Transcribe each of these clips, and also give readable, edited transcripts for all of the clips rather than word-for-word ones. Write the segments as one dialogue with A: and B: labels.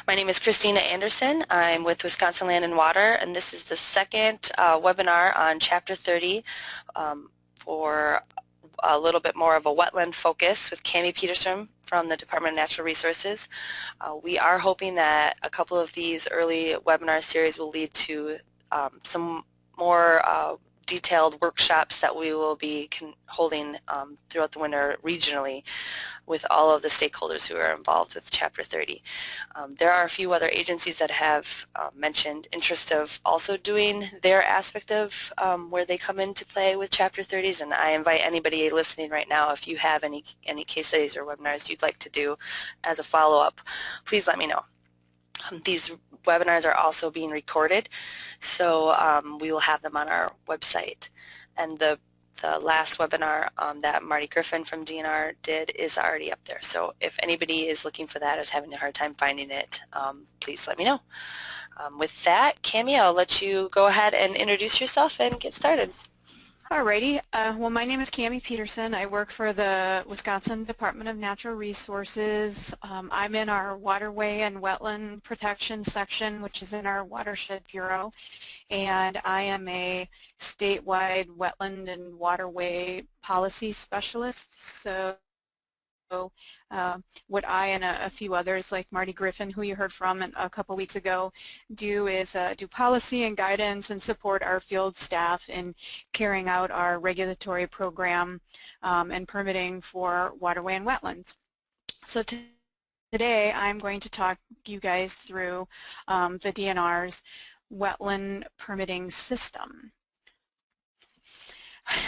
A: My name is Christina Anderson. I'm with Wisconsin Land and Water, and this is the second webinar on Chapter 30 for a little bit more of a wetland focus with Cami Peterson from the Department of Natural Resources. We are hoping that a couple of these early webinar series will lead to some more detailed workshops that we will be holding throughout the winter regionally with all of the stakeholders who are involved with Chapter 30. There are a few other agencies that have mentioned interest of also doing their aspect of where they come into play with Chapter 30s, and I invite anybody listening right now, if you have any case studies or webinars you'd like to do as a follow-up, please let me know. These webinars are also being recorded, so we will have them on our website. And the last webinar that Marty Griffin from DNR did is already up there. So if anybody is looking for that, is having a hard time finding it, please let me know. With that, Cami, I'll let you go ahead and introduce yourself and get started.
B: Alrighty. Well, my name is Cami Peterson. I work for the Wisconsin Department of Natural Resources. I'm in our Waterway and Wetland Protection section, which is in our Watershed Bureau, and I am a statewide wetland and waterway policy specialist. So what I and a few others like Marty Griffin, who you heard from a couple weeks ago, do is do policy and guidance and support our field staff in carrying out our regulatory program and permitting for waterway and wetlands. So today I'm going to talk you guys through the DNR's wetland permitting system.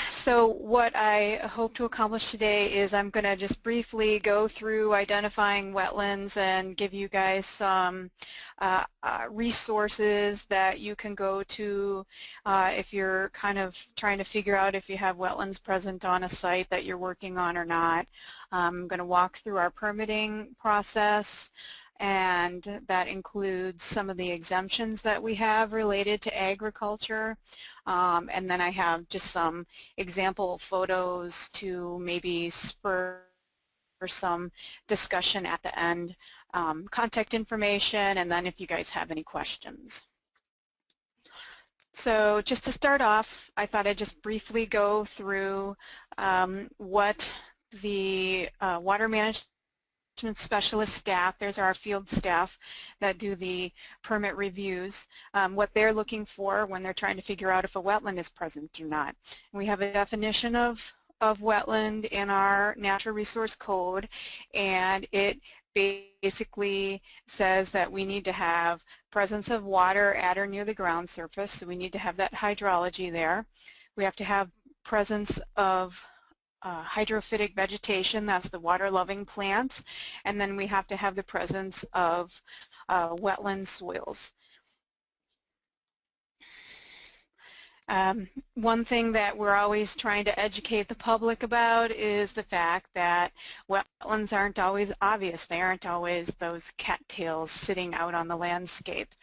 B: So what I hope to accomplish today is I'm going to just briefly go through identifying wetlands and give you guys some resources that you can go to if you're kind of trying to figure out if you have wetlands present on a site that you're working on or not. I'm going to walk through our permitting process, and that includes some of the exemptions that we have related to agriculture. And then I have just some example photos to maybe spur some discussion at the end, contact information, and then if you guys have any questions. So just to start off, I thought I'd just briefly go through what the water management specialist staff, there's our field staff that do the permit reviews, what they're looking for when they're trying to figure out if a wetland is present or not. We have a definition of wetland in our natural resource code, and it basically says that we need to have presence of water at or near the ground surface, so we need to have that hydrology there. We have to have presence of hydrophytic vegetation, that's the water-loving plants, and then we have to have the presence of wetland soils. One thing that we're always trying to educate the public about is the fact that wetlands aren't always obvious. They aren't always those cattails sitting out on the landscape.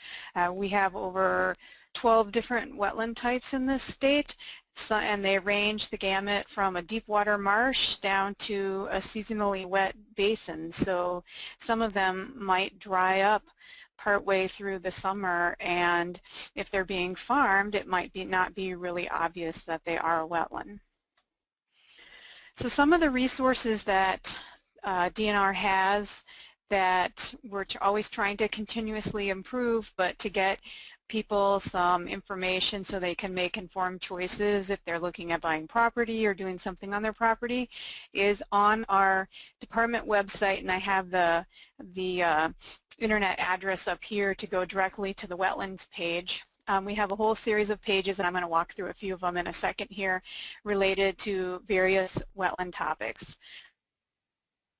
B: We have over 12 different wetland types in this state, and they range the gamut from a deep water marsh down to a seasonally wet basin. So some of them might dry up partway through the summer, and if they're being farmed, it might not be really obvious that they are a wetland. So some of the resources that DNR has that we're always trying to continuously improve, but to get people some information so they can make informed choices if they're looking at buying property or doing something on their property, is on our department website, and I have the internet address up here to go directly to the wetlands page. We have a whole series of pages, and I'm going to walk through a few of them in a second here, related to various wetland topics.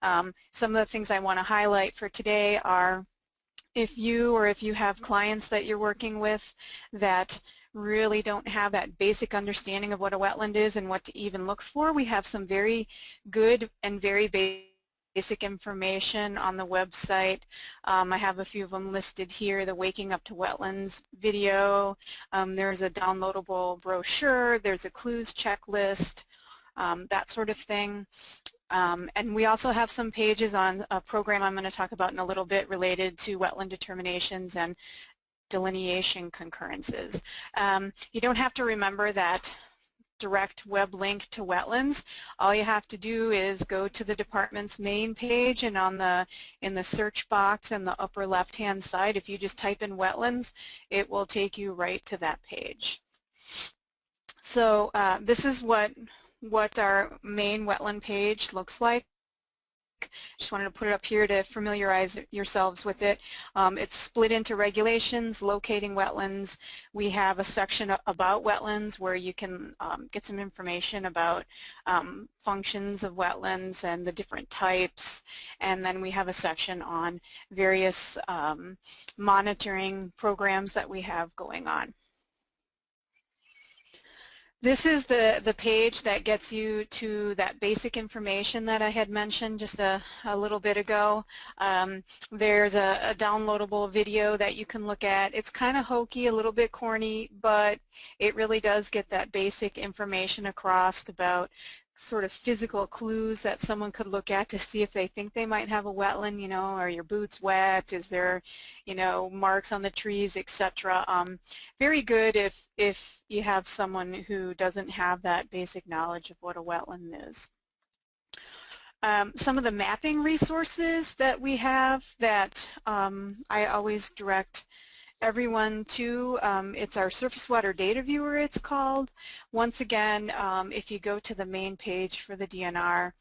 B: Some of the things I want to highlight for today are, if you have clients that you're working with that really don't have that basic understanding of what a wetland is and what to even look for, we have some very good and very basic information on the website. I have a few of them listed here. The Waking Up to Wetlands video, there's a downloadable brochure, there's a clues checklist, that sort of thing. And we also have some pages on a program I'm going to talk about in a little bit related to wetland determinations and delineation concurrences. You don't have to remember that direct web link to wetlands. All you have to do is go to the department's main page, and in the search box in the upper left hand side, if you just type in wetlands, it will take you right to that page. So this is what our main wetland page looks like. Just wanted to put it up here to familiarize yourselves with it. It's split into regulations, locating wetlands. We have a section about wetlands where you can get some information about functions of wetlands and the different types. And then we have a section on various monitoring programs that we have going on. This is the page that gets you to that basic information that I had mentioned just a little bit ago. There's a downloadable video that you can look at. It's kind of hokey, a little bit corny, but it really does get that basic information across about sort of physical clues that someone could look at to see if they think they might have a wetland. You know, are your boots wet? Is there, you know, marks on the trees, etc. Very good if you have someone who doesn't have that basic knowledge of what a wetland is. Some of the mapping resources that we have that I always direct everyone to, it's our surface water data viewer, it's called. Once again, if you go to the main page for the DNR,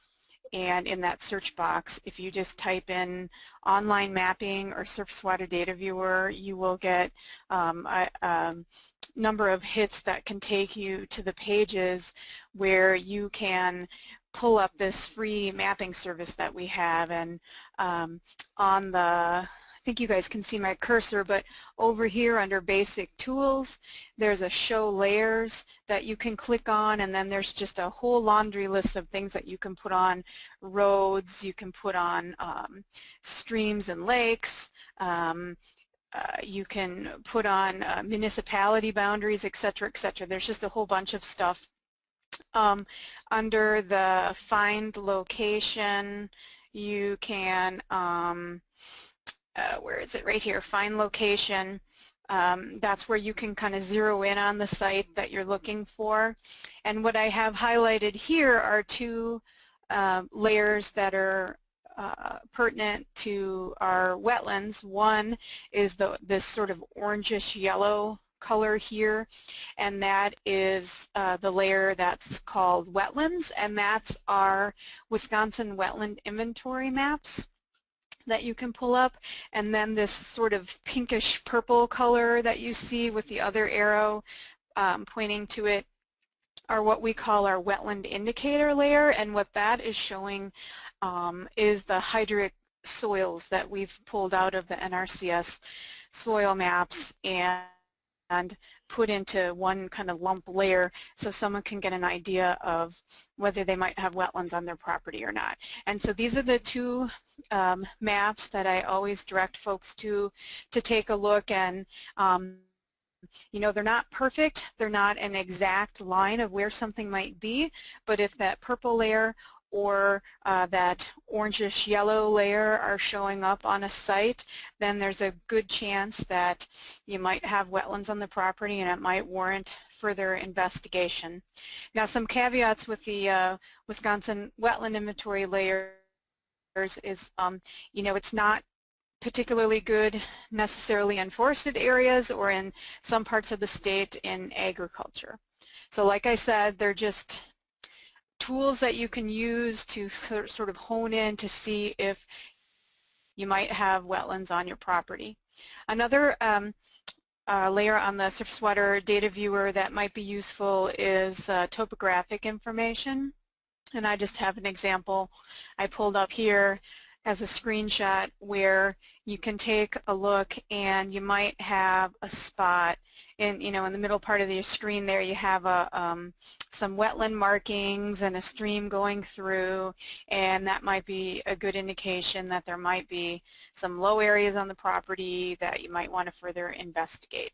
B: and in that search box, if you just type in online mapping or surface water data viewer, you will get a number of hits that can take you to the pages where you can pull up this free mapping service that we have. And on the, I think you guys can see my cursor, but over here under Basic Tools, there's a Show Layers that you can click on, and then there's just a whole laundry list of things that you can put on roads, you can put on streams and lakes, you can put on municipality boundaries, etc., etc. There's just a whole bunch of stuff. Under the Find Location, you can where is it? Right here, Find Location. That's where you can kind of zero in on the site that you're looking for. And what I have highlighted here are two layers that are pertinent to our wetlands. One is this sort of orangish yellow color here, and that is the layer that's called wetlands, and that's our Wisconsin wetland inventory maps that you can pull up. And then this sort of pinkish purple color that you see with the other arrow pointing to it are what we call our wetland indicator layer, and what that is showing is the hydric soils that we've pulled out of the NRCS soil maps and put into one kind of lump layer so someone can get an idea of whether they might have wetlands on their property or not. And so these are the two maps that I always direct folks to take a look. And you know, they're not perfect, they're not an exact line of where something might be, but if that purple layer or that orangish yellow layer are showing up on a site, then there's a good chance that you might have wetlands on the property and it might warrant further investigation. Now, some caveats with the Wisconsin wetland inventory layers is, you know, it's not particularly good necessarily in forested areas or in some parts of the state in agriculture. So like I said, they're just tools that you can use to sort of hone in to see if you might have wetlands on your property. Another layer on the surface water data viewer that might be useful is topographic information. And I just have an example I pulled up here as a screenshot where you can take a look and you might have a spot in, you know, in the middle part of your screen there you have some wetland markings and a stream going through, and that might be a good indication that there might be some low areas on the property that you might want to further investigate.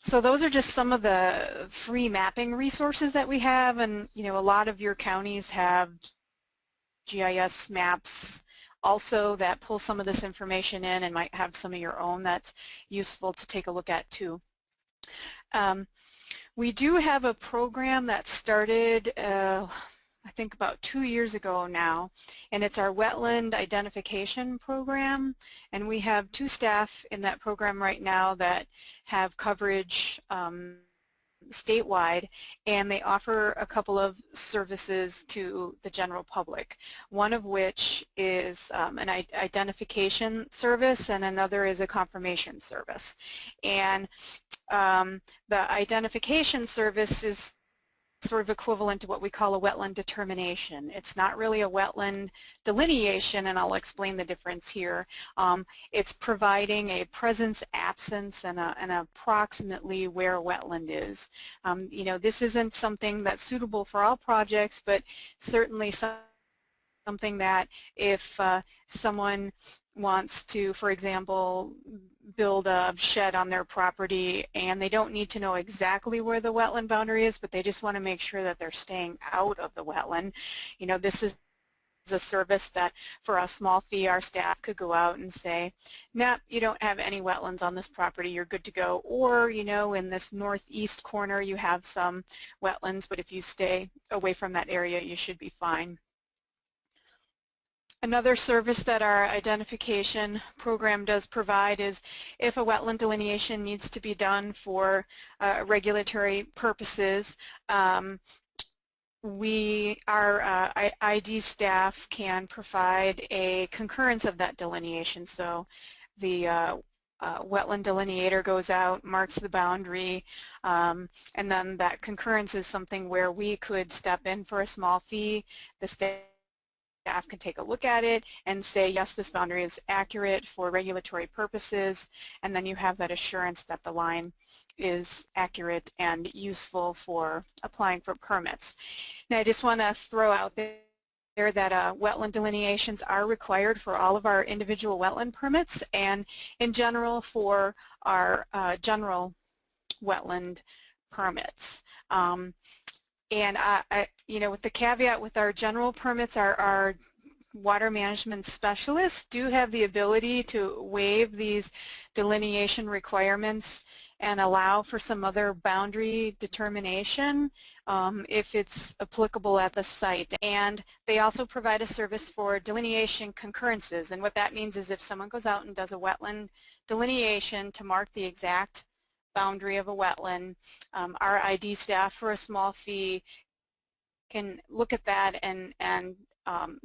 B: So those are just some of the free mapping resources that we have, and a lot of your counties have GIS maps also that pull some of this information in and might have some of your own that's useful to take a look at too. We do have a program that started I think about 2 years ago now, and it's our Wetland Identification program, and we have 2 staff in that program right now that have coverage statewide, and they offer a couple of services to the general public, one of which is an identification service and another is a confirmation service. And the identification service is sort of equivalent to what we call a wetland determination. It's not really a wetland delineation, and I'll explain the difference here. It's providing a presence, absence, and approximately where a wetland is. This isn't something that's suitable for all projects, but certainly something that if someone wants to, for example, build a shed on their property and they don't need to know exactly where the wetland boundary is, but they just want to make sure that they're staying out of the wetland. This is a service that for a small fee our staff could go out and say, nope, you don't have any wetlands on this property, you're good to go. Or, in this northeast corner you have some wetlands, but if you stay away from that area you should be fine. Another service that our identification program does provide is if a wetland delineation needs to be done for regulatory purposes, our ID staff can provide a concurrence of that delineation. So the wetland delineator goes out, marks the boundary, and then that concurrence is something where we could step in for a small fee. The staff can take a look at it and say, yes, this boundary is accurate for regulatory purposes, and then you have that assurance that the line is accurate and useful for applying for permits. Now I just want to throw out there that wetland delineations are required for all of our individual wetland permits and in general for our general wetland permits. And with the caveat with our general permits, our water management specialists do have the ability to waive these delineation requirements and allow for some other boundary determination if it's applicable at the site. And they also provide a service for delineation concurrences. And what that means is if someone goes out and does a wetland delineation to mark the exact boundary of a wetland, our ID staff for a small fee can look at that and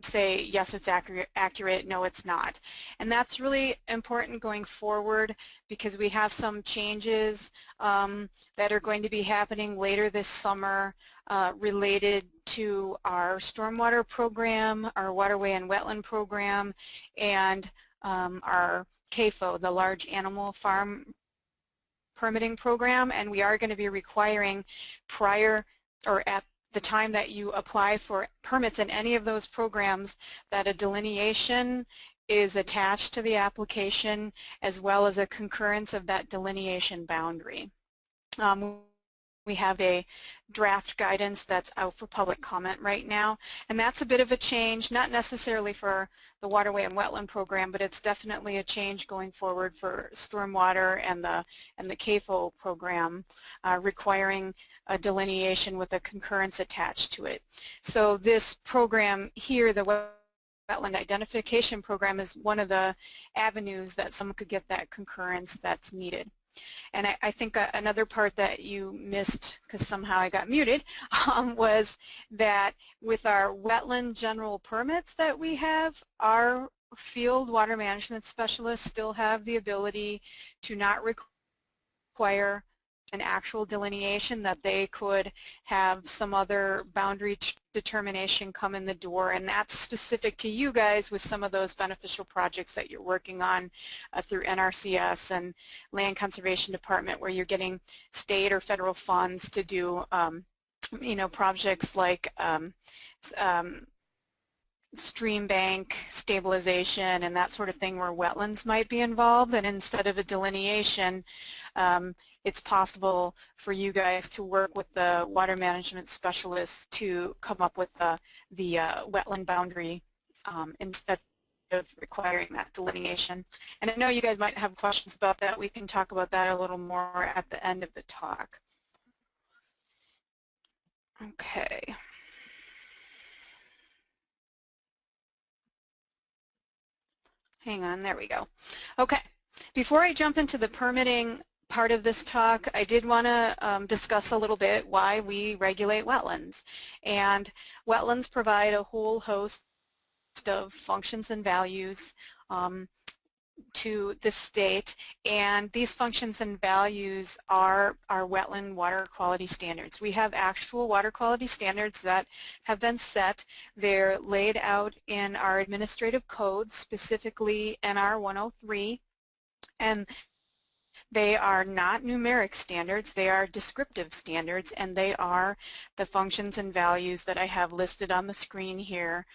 B: say, yes, it's accurate, no, it's not. And that's really important going forward because we have some changes that are going to be happening later this summer related to our stormwater program, our waterway and wetland program, and our CAFO, the large animal farm permitting program, and we are going to be requiring prior or at the time that you apply for permits in any of those programs that a delineation is attached to the application as well as a concurrence of that delineation boundary. We have a draft guidance that's out for public comment right now, and that's a bit of a change, not necessarily for the waterway and wetland program, but it's definitely a change going forward for stormwater and the CAFO program, requiring a delineation with a concurrence attached to it. So this program here, the Wetland Identification program, is one of the avenues that someone could get that concurrence that's needed. And I think another part that you missed, because somehow I got muted, was that with our wetland general permits that we have, our field water management specialists still have the ability to not require an actual delineation, that they could have some other boundary determination come in the door, and that's specific to you guys with some of those beneficial projects that you're working on through NRCS and Land Conservation Department, where you're getting state or federal funds to do projects like stream bank stabilization and that sort of thing where wetlands might be involved, and instead of a delineation, it's possible for you guys to work with the water management specialists to come up with the wetland boundary instead of requiring that delineation. And I know you guys might have questions about that. We can talk about that a little more at the end of the talk. Okay. Hang on, there we go. Okay, before I jump into the permitting part of this talk, I did want to discuss a little bit why we regulate wetlands. And wetlands provide a whole host of functions and values to the state, and these functions and values are our wetland water quality standards. We have actual water quality standards that have been set. They're laid out in our administrative code, specifically NR 103, and they are not numeric standards, they are descriptive standards, and they are the functions and values that I have listed on the screen here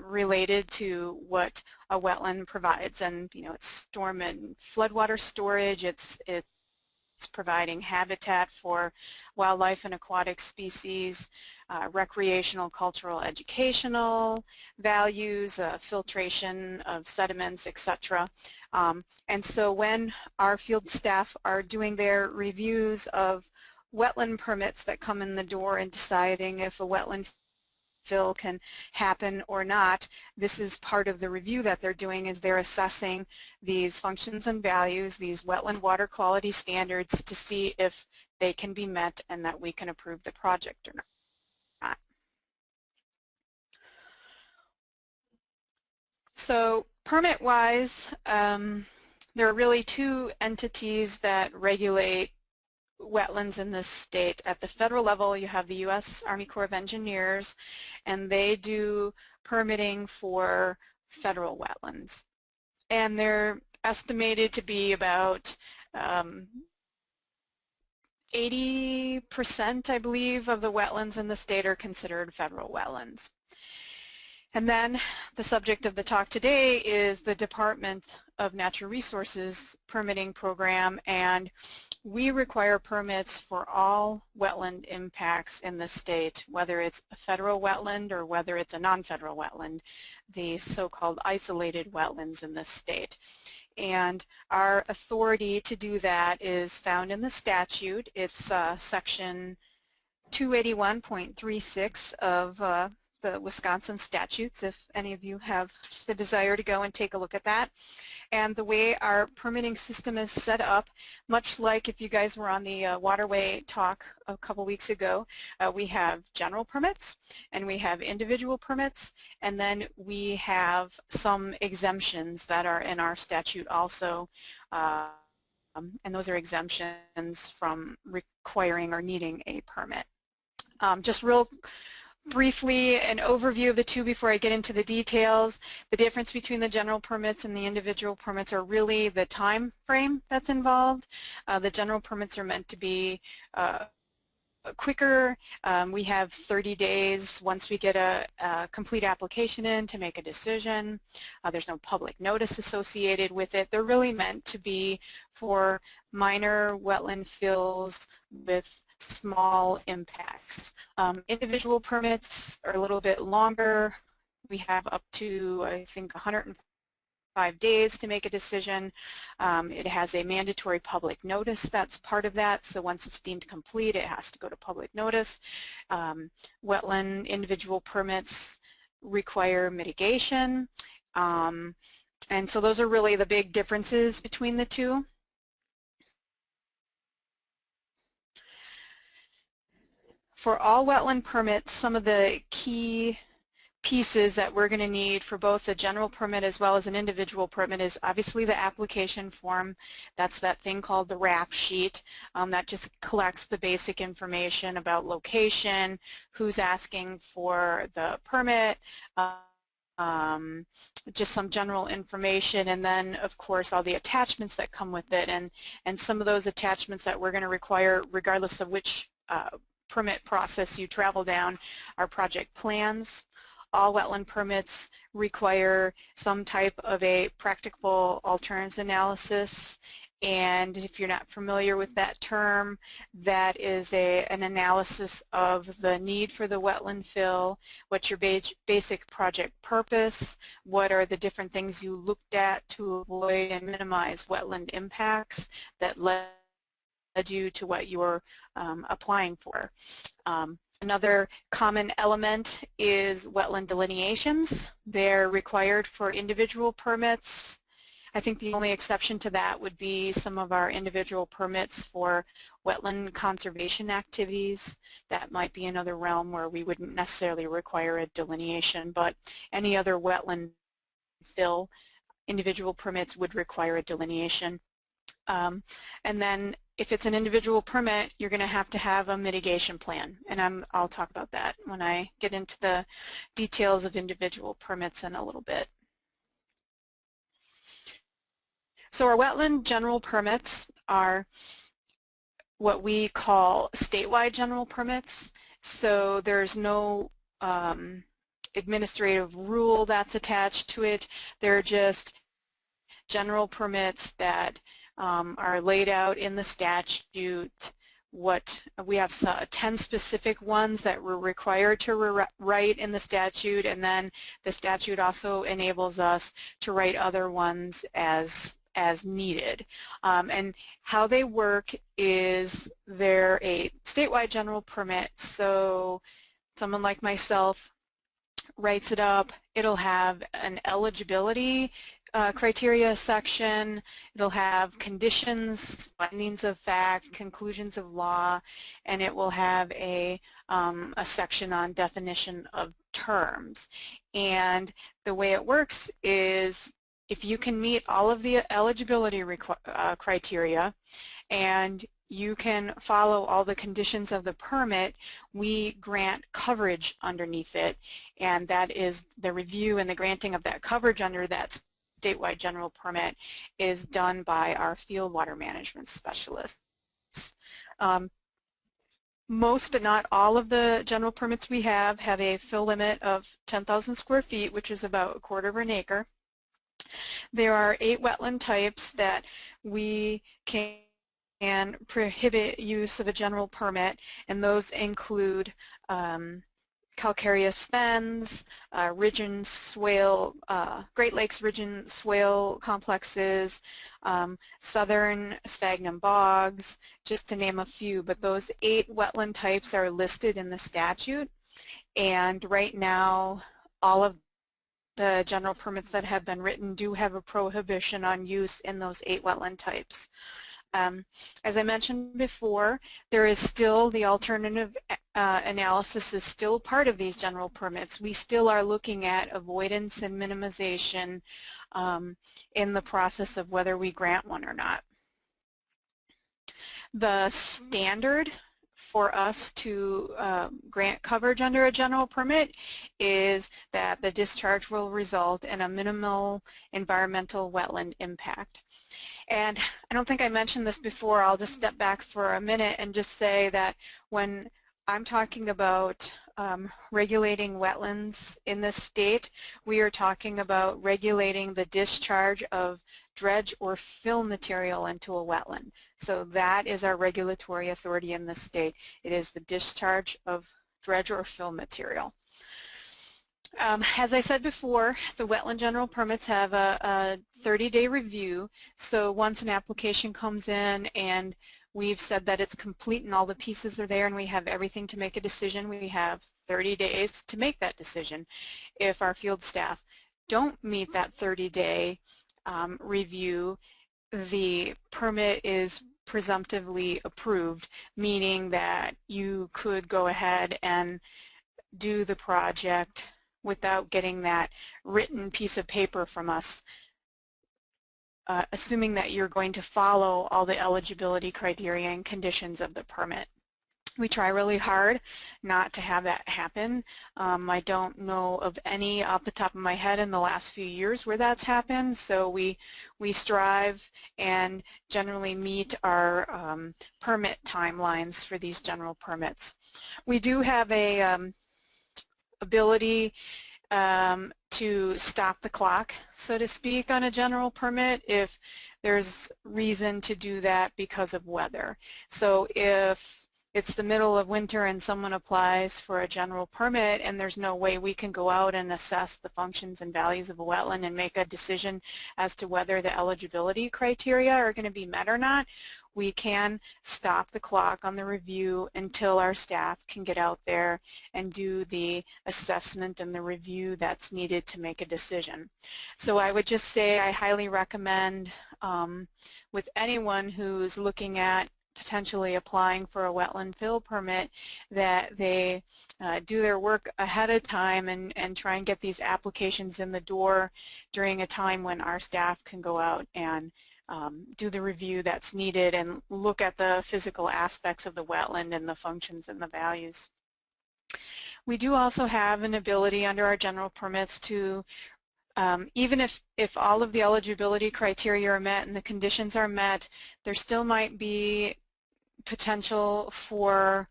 B: related to what a wetland provides. And it's storm and floodwater storage, it's providing habitat for wildlife and aquatic species, recreational, cultural, educational values, filtration of sediments, etc. And so when our field staff are doing their reviews of wetland permits that come in the door and deciding if a wetland fill can happen or not, this is part of the review that they're doing, is they're assessing these functions and values, these wetland water quality standards, to see if they can be met and that we can approve the project or not. So permit-wise, there are really two entities that regulate wetlands in this state. At the federal level, you have the U.S. Army Corps of Engineers, and they do permitting for federal wetlands. And they're estimated to be about 80%, I believe, of the wetlands in the state are considered federal wetlands. And then the subject of the talk today is the Department of Natural Resources permitting program, and we require permits for all wetland impacts in the state, whether it's a federal wetland or whether it's a non-federal wetland, the so-called isolated wetlands in the state. And our authority to do that is found in the statute. It's section 281.36 of the Wisconsin statutes, if any of you have the desire to go and take a look at that. And the way our permitting system is set up, much like if you guys were on the Waterway talk a couple weeks ago, we have general permits and we have individual permits, and then we have some exemptions that are in our statute also, and those are exemptions from requiring or needing a permit. Just real briefly, an overview of the two before I get into the details. The difference between the general permits and the individual permits are really the time frame that's involved. The general permits are meant to be quicker. We have 30 days once we get a complete application in to make a decision. There's no public notice associated with it. They're really meant to be for minor wetland fills with small impacts. Individual permits are a little bit longer. We have up to, I think, 105 days to make a decision. It has a mandatory public notice that's part of that, so once it's deemed complete, it has to go to public notice. Wetland individual permits require mitigation, and so those are really the big differences between the two. For all wetland permits, some of the key pieces that we're going to need for both a general permit as well as an individual permit is obviously the application form. That's that thing called the RAP sheet. That just collects the basic information about location, who's asking for the permit, just some general information, and then of course all the attachments that come with it, and some of those attachments that we're going to require regardless of which permit process you travel down are project plans, all wetland permits require some type of a practical alternatives analysis. And if you're not familiar with that term, that is an analysis of the need for the wetland fill, what's your basic project purpose, what are the different things you looked at to avoid and minimize wetland impacts that led you to what you're applying for. Another common element is wetland delineations. They're required for individual permits. I think the only exception to that would be some of our individual permits for wetland conservation activities. That might be another realm where we wouldn't necessarily require a delineation, but any other wetland fill individual permits would require a delineation. And then if it's an individual permit, you're going to have a mitigation plan, and I'll talk about that when I get into the details of individual permits in a little bit. So our wetland general permits are what we call statewide general permits. So there's no administrative rule that's attached to it. They're just general permits that are laid out in the statute. We have 10 specific ones that we're required to write in the statute, and then the statute also enables us to write other ones as needed. And how they work is they're a statewide general permit, so someone like myself writes it up. It'll have an eligibility criteria section. It'll have conditions, findings of fact, conclusions of law, and it will have a section on definition of terms. And the way it works is if you can meet all of the eligibility criteria and you can follow all the conditions of the permit, we grant coverage underneath it, and that is the review and the granting of that coverage under that statewide general permit is done by our field water management specialists. Most but not all of the general permits we have a fill limit of 10,000 square feet, which is about 1/4 of an acre. There are 8 wetland types that we can prohibit use of a general permit, and those include calcareous fens, ridge and swale, Great Lakes ridge and swale complexes, southern sphagnum bogs, just to name a few. But those 8 wetland types are listed in the statute, and right now all of the general permits that have been written do have a prohibition on use in those 8 wetland types. As I mentioned before, there is still the alternative analysis is still part of these general permits. We still are looking at avoidance and minimization in the process of whether we grant one or not. The standard for us to grant coverage under a general permit is that the discharge will result in a minimal environmental wetland impact. And I don't think I mentioned this before. I'll just step back for a minute and just say that when I'm talking about regulating wetlands in this state, we are talking about regulating the discharge of dredge or fill material into a wetland. So that is our regulatory authority in this state. It is the discharge of dredge or fill material. As I said before, the wetland general permits have a 30-day review. So once an application comes in and we've said that it's complete and all the pieces are there and we have everything to make a decision, we have 30 days to make that decision. If our field staff don't meet that 30-day review, the permit is presumptively approved, meaning that you could go ahead and do the project without getting that written piece of paper from us, assuming that you're going to follow all the eligibility criteria and conditions of the permit. We try really hard not to have that happen. I don't know of any off the top of my head in the last few years where that's happened, so we strive and generally meet our permit timelines for these general permits. We do have a ability to stop the clock, so to speak, on a general permit if there's reason to do that because of weather. So if it's the middle of winter and someone applies for a general permit and there's no way we can go out and assess the functions and values of a wetland and make a decision as to whether the eligibility criteria are going to be met or not, we can stop the clock on the review until our staff can get out there and do the assessment and the review that's needed to make a decision. So I would just say I highly recommend with anyone who's looking at potentially applying for a wetland fill permit that they do their work ahead of time and try and get these applications in the door during a time when our staff can go out and do the review that's needed and look at the physical aspects of the wetland and the functions and the values. We do also have an ability under our general permits to, even if all of the eligibility criteria are met and the conditions are met, there still might be potential for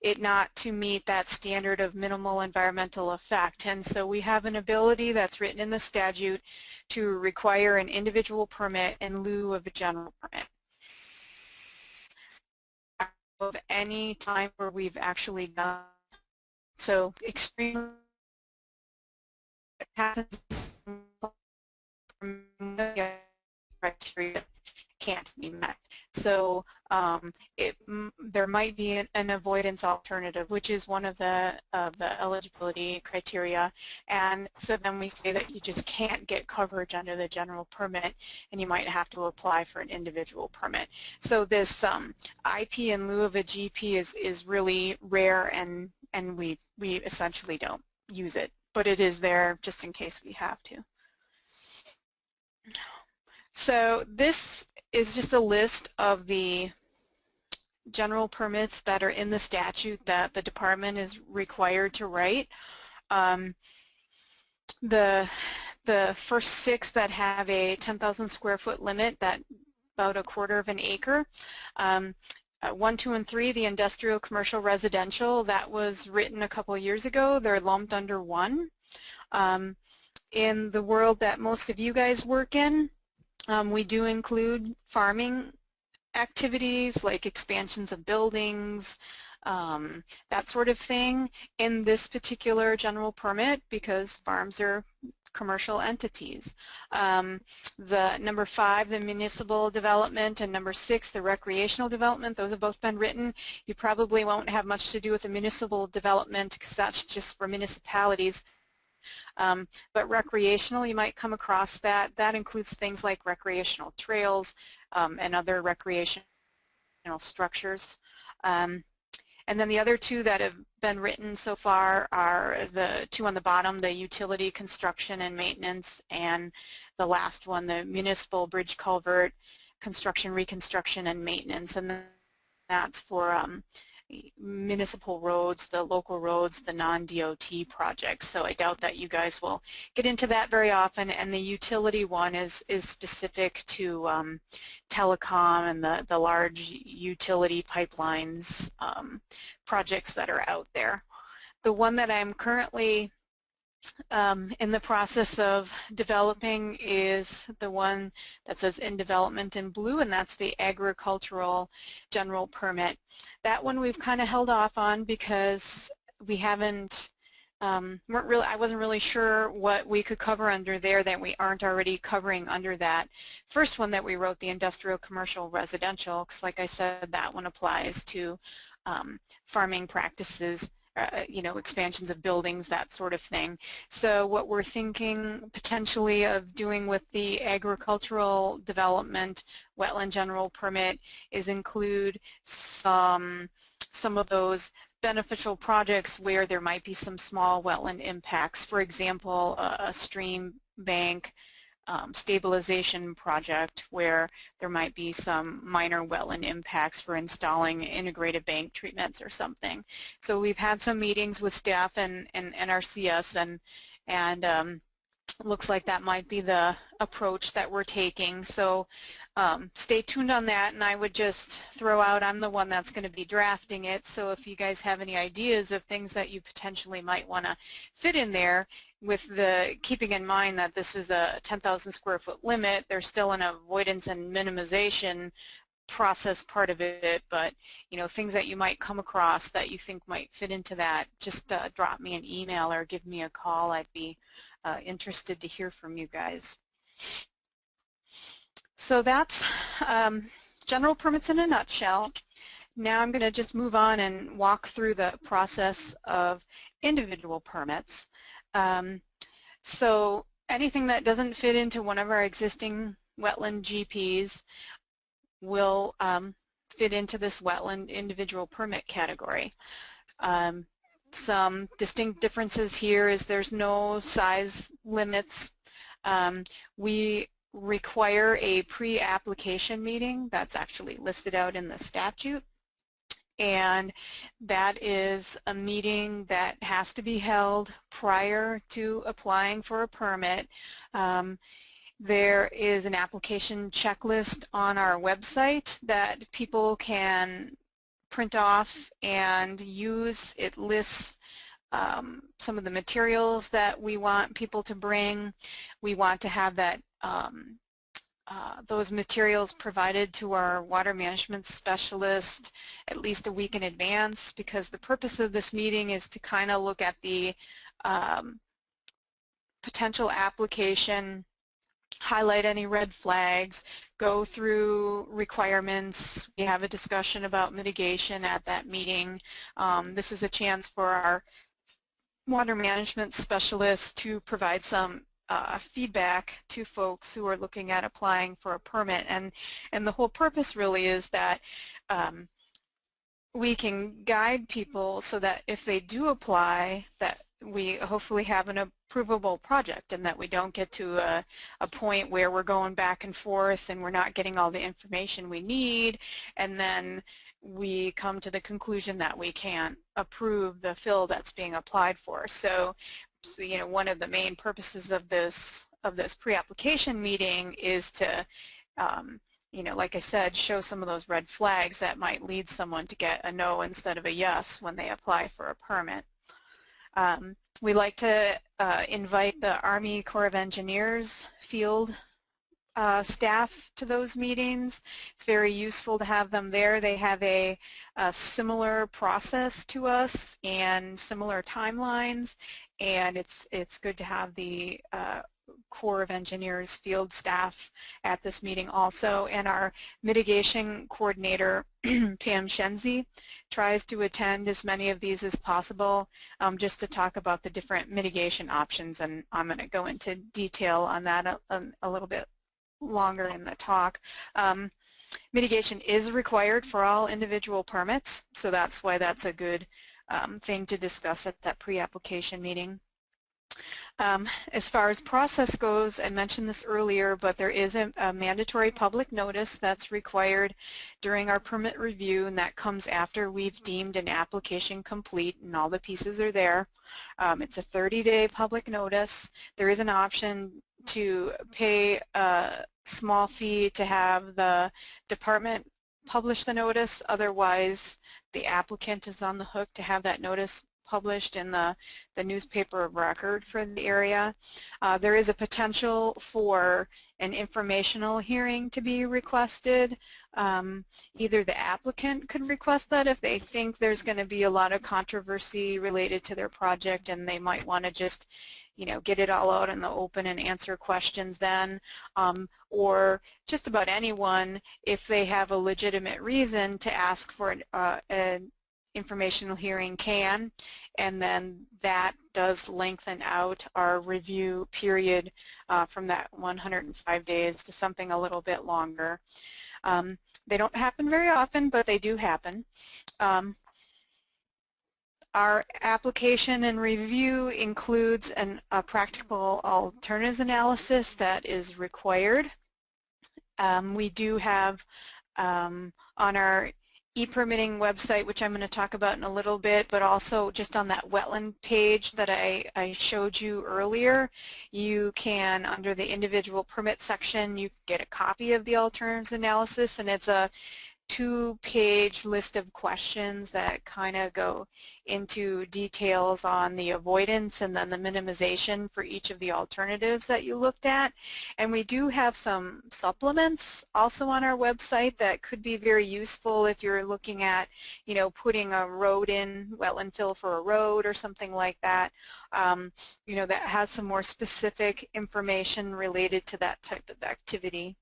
B: it not to meet that standard of minimal environmental effect. And so we have an ability that's written in the statute to require an individual permit in lieu of a general permit. Of any time where we've actually done so, extremely happens criteria can't be met. So there might be an avoidance alternative, which is one of the eligibility criteria. And so then we say that you just can't get coverage under the general permit, and you might have to apply for an individual permit. So this IP in lieu of a GP is really rare, and we essentially don't use it, but it is there just in case we have to. So this is just a list of the general permits that are in the statute that the department is required to write. The first 6 that have a 10,000 square foot limit, that about 1/4 of an acre. 1, 2, and 3, the industrial, commercial, residential, that was written a couple of years ago. They're lumped under 1. In the world that most of you guys work in, we do include farming activities like expansions of buildings, that sort of thing in this particular general permit because farms are commercial entities. The number 5, the municipal development, and number 6, the recreational development, those have both been written. You probably won't have much to do with the municipal development because that's just for municipalities. But recreational, you might come across that. That includes things like recreational trails and other recreational structures. And then the other 2 that have been written so far are the 2 on the bottom, the utility construction and maintenance, and the last one, the municipal bridge culvert construction, reconstruction, and maintenance. And that's for municipal roads, the local roads, the non-DOT projects. So I doubt that you guys will get into that very often. And the utility one is specific to telecom and the large utility pipelines projects that are out there. The one that I'm currently in the process of developing is the one that says in development in blue, and that's the agricultural general permit. That one we've kind of held off on because we haven't, I wasn't really sure what we could cover under there that we aren't already covering under that first one that we wrote, the industrial, commercial, residential, because like I said, that one applies to farming practices, expansions of buildings, that sort of thing. So what we're thinking potentially of doing with the agricultural development wetland general permit is include some of those beneficial projects where there might be some small wetland impacts. For example, a stream bank stabilization project where there might be some minor wetland impacts for installing integrated bank treatments or something. So we've had some meetings with staff and NRCS and it looks like that might be the approach that we're taking. So stay tuned on that, and I would just throw out, I'm the one that's going to be drafting it, so if you guys have any ideas of things that you potentially might want to fit in there, with the keeping in mind that this is a 10,000 square foot limit, there's still an avoidance and minimization process part of it, but things that you might come across that you think might fit into that, just drop me an email or give me a call. I'd be interested to hear from you guys. So that's general permits in a nutshell. Now I'm going to just move on and walk through the process of individual permits. So anything that doesn't fit into one of our existing wetland GPs will fit into this wetland individual permit category. Some distinct differences here is there's no size limits. We require a pre-application meeting that's actually listed out in the statute, and that is a meeting that has to be held prior to applying for a permit. There is an application checklist on our website that people can print off and use. It lists some of the materials that we want people to bring. We want to have that those materials provided to our water management specialist at least a week in advance, because the purpose of this meeting is to kind of look at the potential application, highlight any red flags, go through requirements. We have a discussion about mitigation at that meeting. This is a chance for our water management specialists to provide some feedback to folks who are looking at applying for a permit. And the whole purpose really is that we can guide people so that if they do apply, that we hopefully have an approvable project, and that we don't get to a point where we're going back and forth and we're not getting all the information we need, and then we come to the conclusion that we can't approve the fill that's being applied for. So one of the main purposes of this pre-application meeting is to like I said, show some of those red flags that might lead someone to get a no instead of a yes when they apply for a permit. We like to invite the Army Corps of Engineers field staff to those meetings. It's very useful to have them there. They have a similar process to us and similar timelines, and it's good to have the Corps of Engineers field staff at this meeting also. And our mitigation coordinator, Pam Shenzi, tries to attend as many of these as possible just to talk about the different mitigation options, and I'm going to go into detail on that a little bit longer in the talk. Mitigation is required for all individual permits, so that's why that's a good thing to discuss at that pre-application meeting. As far as process goes, I mentioned this earlier, but there is a mandatory public notice that's required during our permit review, and that comes after we've deemed an application complete and all the pieces are there. It's a 30-day public notice. There is an option to pay a small fee to have the department publish the notice. Otherwise, the applicant is on the hook to have that notice published in the newspaper of record for the area. There is a potential for an informational hearing to be requested. Either the applicant could request that if they think there's going to be a lot of controversy related to their project and they might want to just get it all out in the open and answer questions then, or just about anyone if they have a legitimate reason to ask for an informational hearing can, and then that does lengthen out our review period from that 105 days to something a little bit longer. They don't happen very often, but they do happen. Our application and review includes a practical alternatives analysis that is required. We do have on our e-permitting website, which I'm going to talk about in a little bit, but also just on that wetland page that I showed you earlier, you can, under the individual permit section, you can get a copy of the alternatives analysis, and it's a 2-page list of questions that kind of go into details on the avoidance and then the minimization for each of the alternatives that you looked at. And we do have some supplements also on our website that could be very useful if you're looking at, you know, putting a road in, wetland fill for a road or something like that, you know, that has some more specific information related to that type of activity.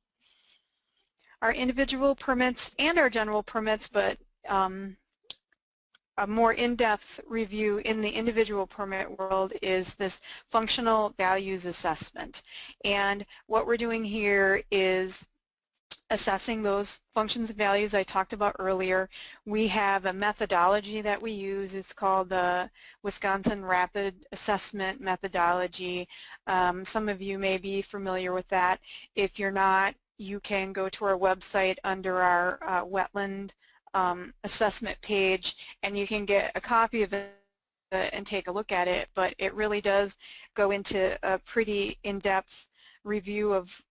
B: Our individual permits and our general permits, but a more in-depth review in the individual permit world is this functional values assessment. And what we're doing here is assessing those functions and values I talked about earlier. We have a methodology that we use. It's called the Wisconsin Rapid Assessment Methodology. Some of you may be familiar with that. If you're not, you can go to our website under our wetland assessment page, and you can get a copy of it and take a look at it. But it really does go into a pretty in-depth review of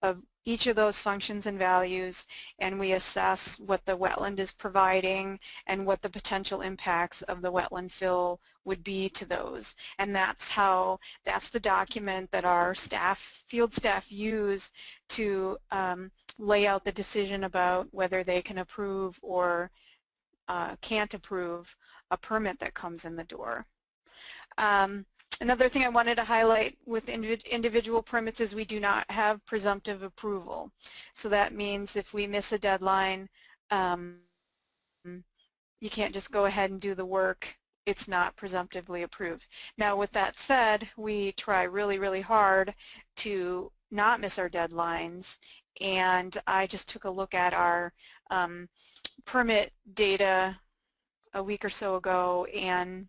B: each of those functions and values, and we assess what the wetland is providing and what the potential impacts of the wetland fill would be to those. And that's the document that our field staff use to lay out the decision about whether they can approve or can't approve a permit that comes in the door. Another thing I wanted to highlight with individual permits is we do not have presumptive approval. So that means if we miss a deadline, you can't just go ahead and do the work. It's not presumptively approved. Now, with that said, we try really, really hard to not miss our deadlines. And I just took a look at our permit data a week or so ago, and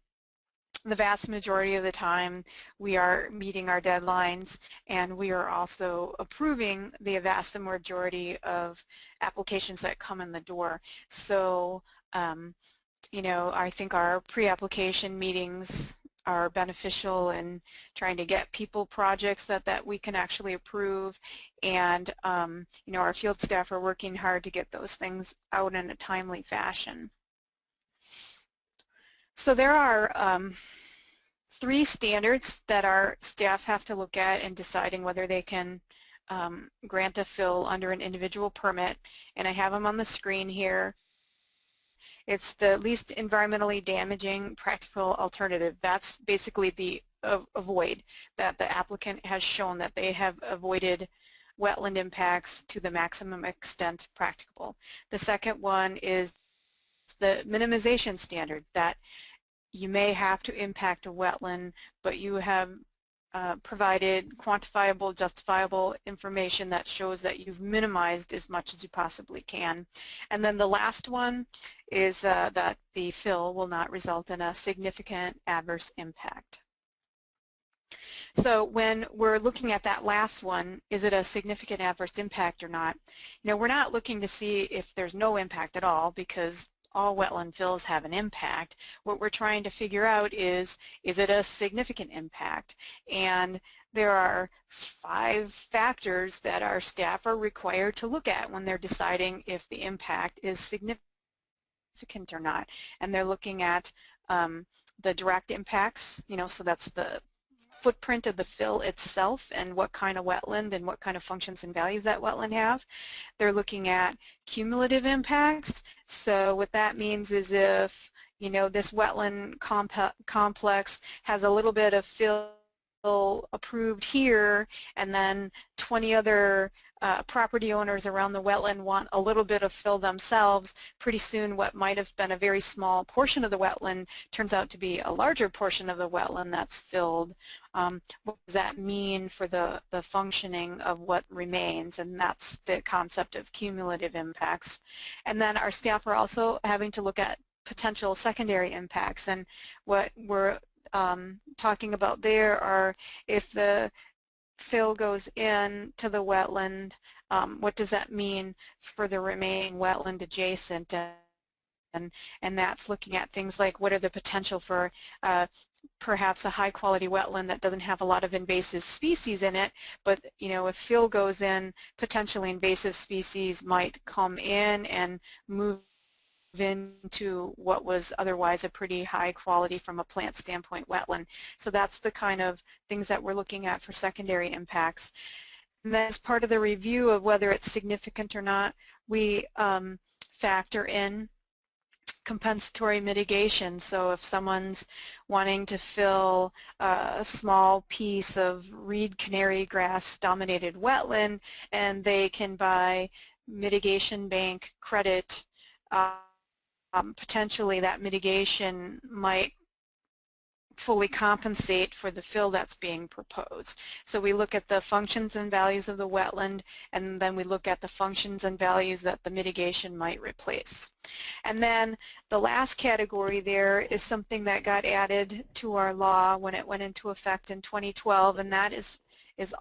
B: the vast majority of the time we are meeting our deadlines, and we are also approving the vast majority of applications that come in the door. So, you know, I think our pre-application meetings are beneficial in trying to get people projects that we can actually approve, and you know, our field staff are working hard to get those things out in a timely fashion. So there are 3 standards that our staff have to look at in deciding whether they can grant a fill under an individual permit, and I have them on the screen here. It's the least environmentally damaging practical alternative. That's basically the avoid, that the applicant has shown that they have avoided wetland impacts to the maximum extent practicable. The second one is the minimization standard, that you may have to impact a wetland, but you have provided quantifiable, justifiable information that shows that you've minimized as much as you possibly can. And then the last one is that the fill will not result in a significant adverse impact. So when we're looking at that last one, is it a significant adverse impact or not? You know, we're not looking to see if there's no impact at all, because all wetland fills have an impact. What we're trying to figure out is it a significant impact? And there are 5 factors that our staff are required to look at when they're deciding if the impact is significant or not. And they're looking at the direct impacts, you know, so that's the footprint of the fill itself and what kind of wetland and what kind of functions and values that wetland have. They're looking at cumulative impacts. So what that means is if, you know, this wetland complex has a little bit of fill approved here, and then 20 other property owners around the wetland want a little bit of fill themselves, pretty soon what might have been a very small portion of the wetland turns out to be a larger portion of the wetland that's filled. What does that mean for the functioning of what remains? And that's the concept of cumulative impacts. And then our staff are also having to look at potential secondary impacts, and what we're talking about there are if the fill goes in to the wetland, what does that mean for the remaining wetland adjacent, and that's looking at things like what are the potential for perhaps a high-quality wetland that doesn't have a lot of invasive species in it, but if fill goes in, potentially invasive species might come in and move into what was otherwise a pretty high quality from a plant standpoint wetland. So that's the kind of things that we're looking at for secondary impacts. And then as part of the review of whether it's significant or not, we factor in compensatory mitigation. So if someone's wanting to fill a small piece of reed canary grass dominated wetland and they can buy mitigation bank credit, potentially that mitigation might fully compensate for the fill that's being proposed. So we look at the functions and values of the wetland, and then we look at the functions and values that the mitigation might replace. And then the last category there is something that got added to our law when it went into effect in 2012, and that is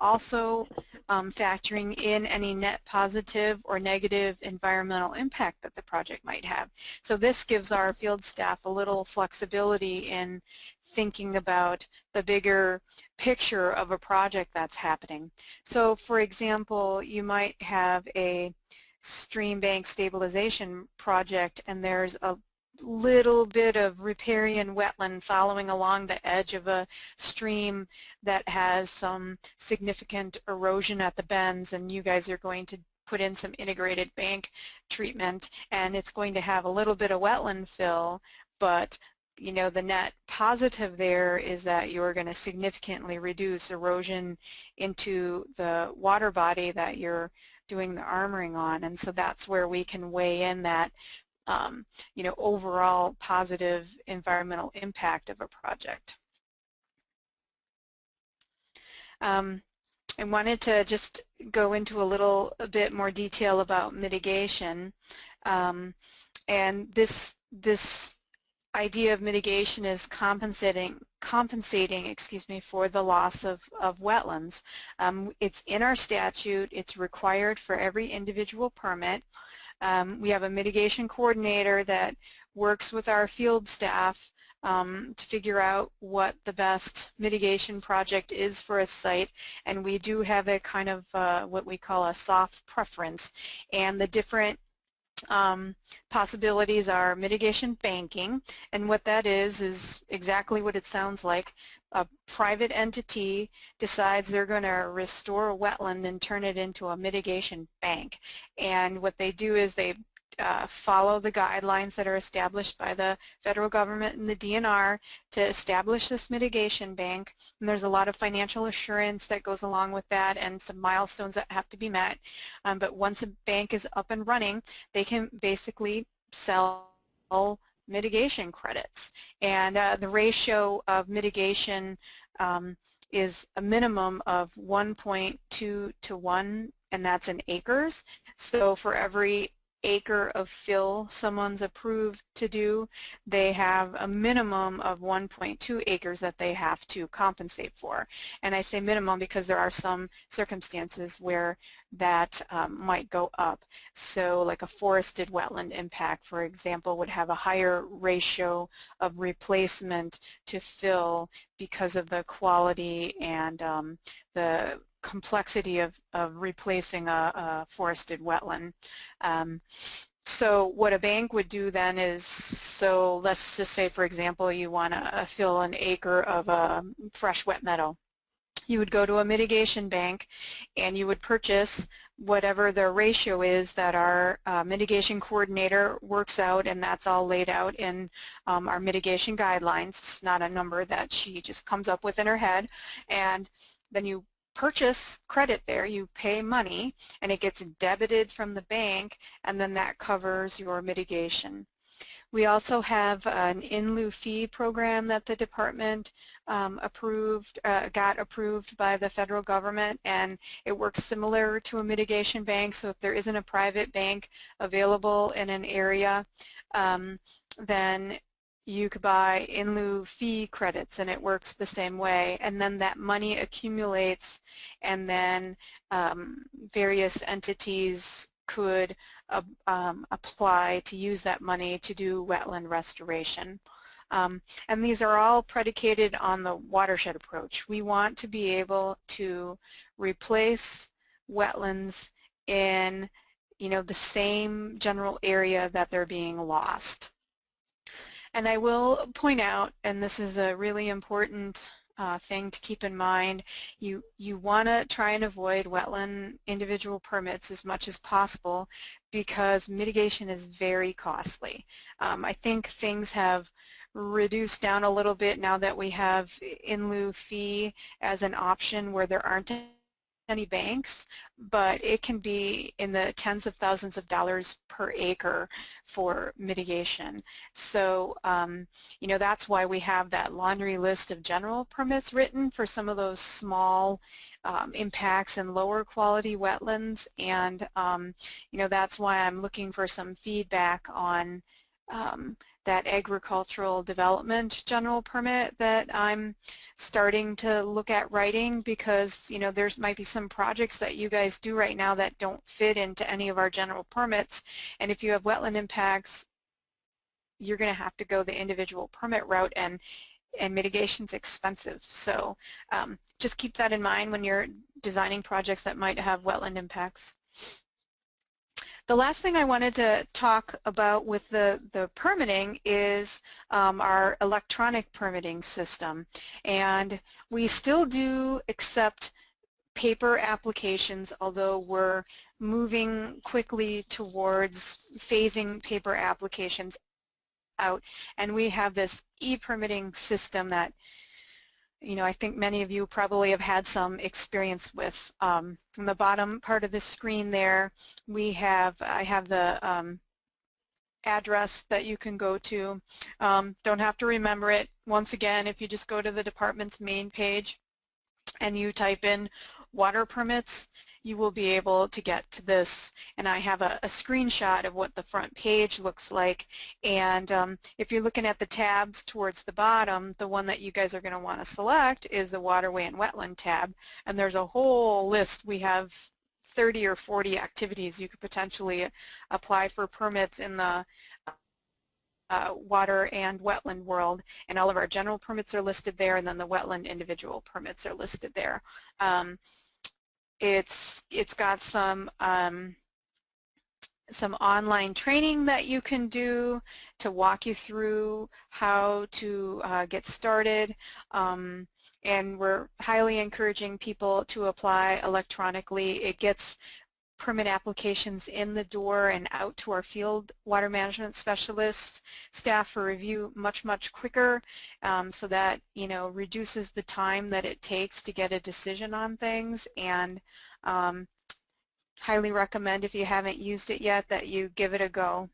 B: also factoring in any net positive or negative environmental impact that the project might have. So this gives our field staff a little flexibility in thinking about the bigger picture of a project that's happening. So for example, you might have a stream bank stabilization project and there's a little bit of riparian wetland following along the edge of a stream that has some significant erosion at the bends, and you guys are going to put in some integrated bank treatment, and it's going to have a little bit of wetland fill, but the net positive there is that you're going to significantly reduce erosion into the water body that you're doing the armoring on, and so that's where we can weigh in that overall positive environmental impact of a project. I wanted to just go into a bit more detail about mitigation, and this idea of mitigation is compensating for the loss of wetlands. It's in our statute. It's required for every individual permit. We have a mitigation coordinator that works with our field staff to figure out what the best mitigation project is for a site, and we do have a kind of what we call a soft preference, and the different possibilities are mitigation banking, and what that is exactly what it sounds like. A private entity decides they're going to restore a wetland and turn it into a mitigation bank, and what they do is they follow the guidelines that are established by the federal government and the DNR to establish this mitigation bank, and there's a lot of financial assurance that goes along with that and some milestones that have to be met, but once a bank is up and running, they can basically sell mitigation credits, and the ratio of mitigation is a minimum of 1.2 to 1, and that's in acres. So for every acre of fill someone's approved to do, they have a minimum of 1.2 acres that they have to compensate for. And I say minimum because there are some circumstances where that might go up. So like a forested wetland impact, for example, would have a higher ratio of replacement to fill because of the quality and the complexity of replacing a forested wetland. So what a bank would do then is, so let's just say, for example, you want to fill an acre of fresh wet meadow. You would go to a mitigation bank and you would purchase whatever the ratio is that our mitigation coordinator works out, and that's all laid out in our mitigation guidelines. It's not a number that she just comes up with in her head, and then you purchase credit there, you pay money, and it gets debited from the bank, and then that covers your mitigation. We also have an in lieu fee program that the department got approved by the federal government, and it works similar to a mitigation bank. So if there isn't a private bank available in an area, then you could buy in lieu fee credits, and it works the same way, and then that money accumulates, and then various entities could apply to use that money to do wetland restoration. And these are all predicated on the watershed approach. We want to be able to replace wetlands in the same general area that they're being lost. And I will point out, and this is a really important thing to keep in mind, you want to try and avoid wetland individual permits as much as possible because mitigation is very costly. I think things have reduced down a little bit now that we have in lieu fee as an option where there aren't any banks, but it can be in the tens of thousands of dollars per acre for mitigation. So, that's why we have that laundry list of general permits written for some of those small impacts and lower quality wetlands, and that's why I'm looking for some feedback on that agricultural development general permit that I'm starting to look at writing, because there might be some projects that you guys do right now that don't fit into any of our general permits, and if you have wetland impacts, you're going to have to go the individual permit route, and mitigation's expensive. So just keep that in mind when you're designing projects that might have wetland impacts. The last thing I wanted to talk about with the permitting is our electronic permitting system. And we still do accept paper applications, although we're moving quickly towards phasing paper applications out. And we have this e-permitting system that I think many of you probably have had some experience with. On the bottom part of the screen there, I have the address that you can go to. Don't have to remember it. Once again, if you just go to the department's main page and you type in water permits, you will be able to get to this, and I have a screenshot of what the front page looks like. And if you're looking at the tabs towards the bottom, the one that you guys are going to want to select is the Waterway and Wetland tab, and there's a whole list. We have 30 or 40 activities you could potentially apply for permits in the water and wetland world, and all of our general permits are listed there, and then the wetland individual permits are listed there. It's got some online training that you can do to walk you through how to get started, and we're highly encouraging people to apply electronically. It gets permit applications in the door and out to our field water management specialists staff for review much quicker, so that reduces the time that it takes to get a decision on things. And highly recommend, if you haven't used it yet, that you give it a go.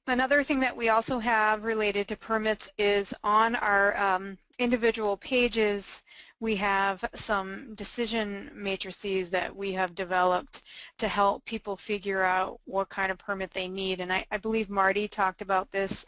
B: Another thing that we also have related to permits is on our individual pages we have some decision matrices that we have developed to help people figure out what kind of permit they need. And I believe Marty talked about this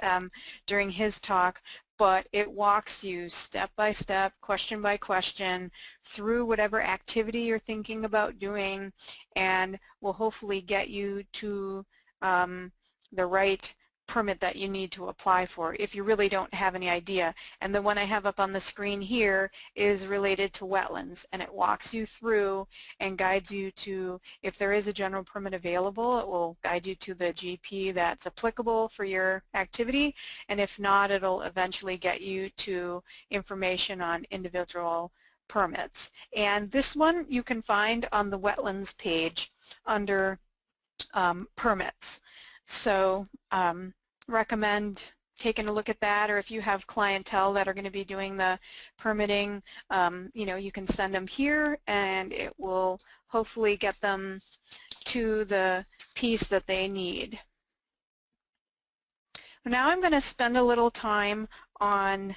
B: during his talk, but it walks you step by step, question by question, through whatever activity you're thinking about doing, and will hopefully get you to the right permit that you need to apply for if you really don't have any idea. And the one I have up on the screen here is related to wetlands, and it walks you through and guides you to, if there is a general permit available, it will guide you to the GP that's applicable for your activity, and if not, it'll eventually get you to information on individual permits. And this one you can find on the wetlands page under permits. So recommend taking a look at that, or if you have clientele that are going to be doing the permitting, you can send them here and it will hopefully get them to the piece that they need. Now I'm going to spend a little time on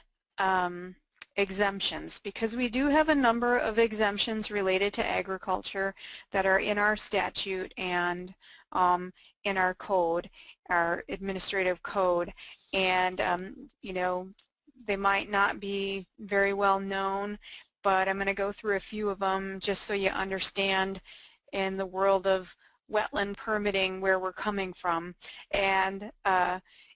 B: exemptions, because we do have a number of exemptions related to agriculture that are in our statute and in our code, our administrative code, and they might not be very well known, but I'm going to go through a few of them just so you understand in the world of wetland permitting where we're coming from. And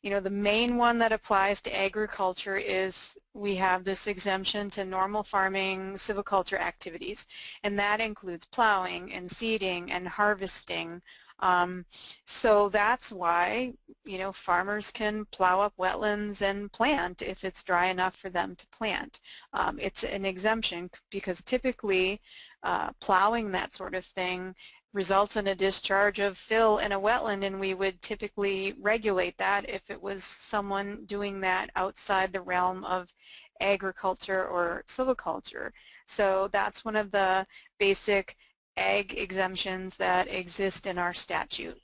B: you know, the main one that applies to agriculture is we have this exemption to normal farming silviculture activities, and that includes plowing and seeding and harvesting. So that's why, you know, farmers can plow up wetlands and plant if it's dry enough for them to plant. It's an exemption because typically plowing that sort of thing results in a discharge of fill in a wetland, and we would typically regulate that if it was someone doing that outside the realm of agriculture or silviculture. So that's one of the basic ag exemptions that exist in our statute.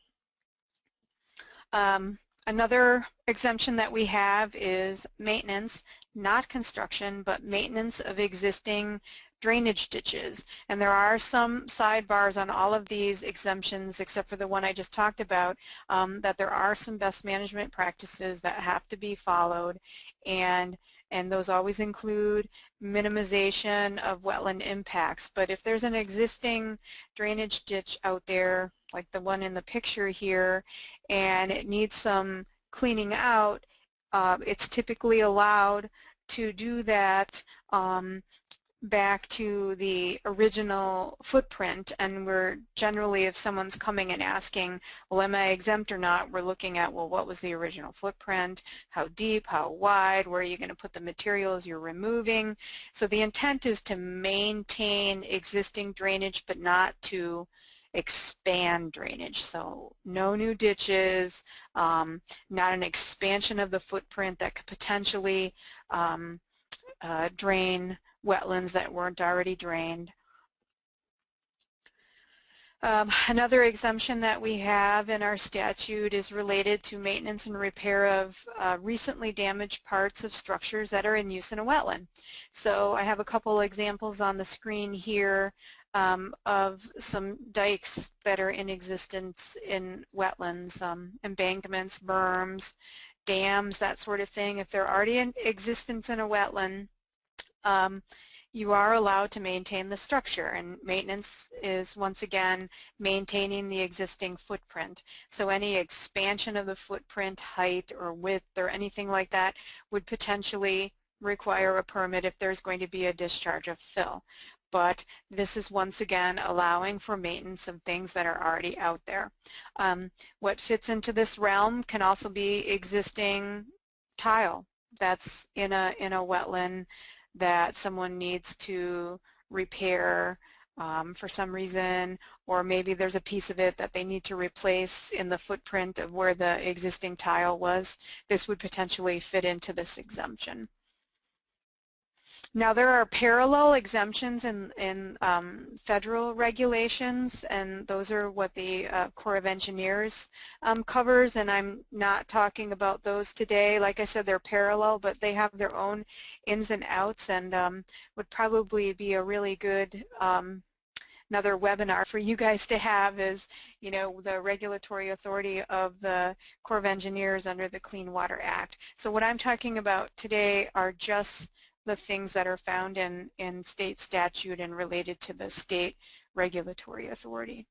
B: Another exemption that we have is maintenance, not construction, but maintenance of existing drainage ditches. And there are some sidebars on all of these exemptions, except for the one I just talked about, that there are some best management practices that have to be followed, and those always include minimization of wetland impacts. But if there's an existing drainage ditch out there, like the one in the picture here, and it needs some cleaning out, it's typically allowed to do that back to the original footprint. And we're generally, if someone's coming and asking, well, am I exempt or not, we're looking at, well, what was the original footprint, how deep, how wide, where are you going to put the materials you're removing. So the intent is to maintain existing drainage but not to expand drainage. So no new ditches, not an expansion of the footprint that could potentially drain wetlands that weren't already drained. Another exemption that we have in our statute is related to maintenance and repair of recently damaged parts of structures that are in use in a wetland. So I have a couple examples on the screen here of some dikes that are in existence in wetlands, embankments, berms, dams, that sort of thing. If they're already in existence in a wetland, you are allowed to maintain the structure, and maintenance is once again maintaining the existing footprint. So any expansion of the footprint, height or width or anything like that would potentially require a permit if there's going to be a discharge of fill. But this is once again allowing for maintenance of things that are already out there. What fits into this realm can also be existing tile that's in a wetland that someone needs to repair for some reason, or maybe there's a piece of it that they need to replace in the footprint of where the existing tile was. This would potentially fit into this exemption. Now there are parallel exemptions in federal regulations, and those are what the Corps of Engineers covers, and I'm not talking about those today. Like I said, they're parallel, but they have their own ins and outs, and would probably be a really good another webinar for you guys to have is, you know, the regulatory authority of the Corps of Engineers under the Clean Water Act. So what I'm talking about today are just the things that are found in state statute and related to the state regulatory authority.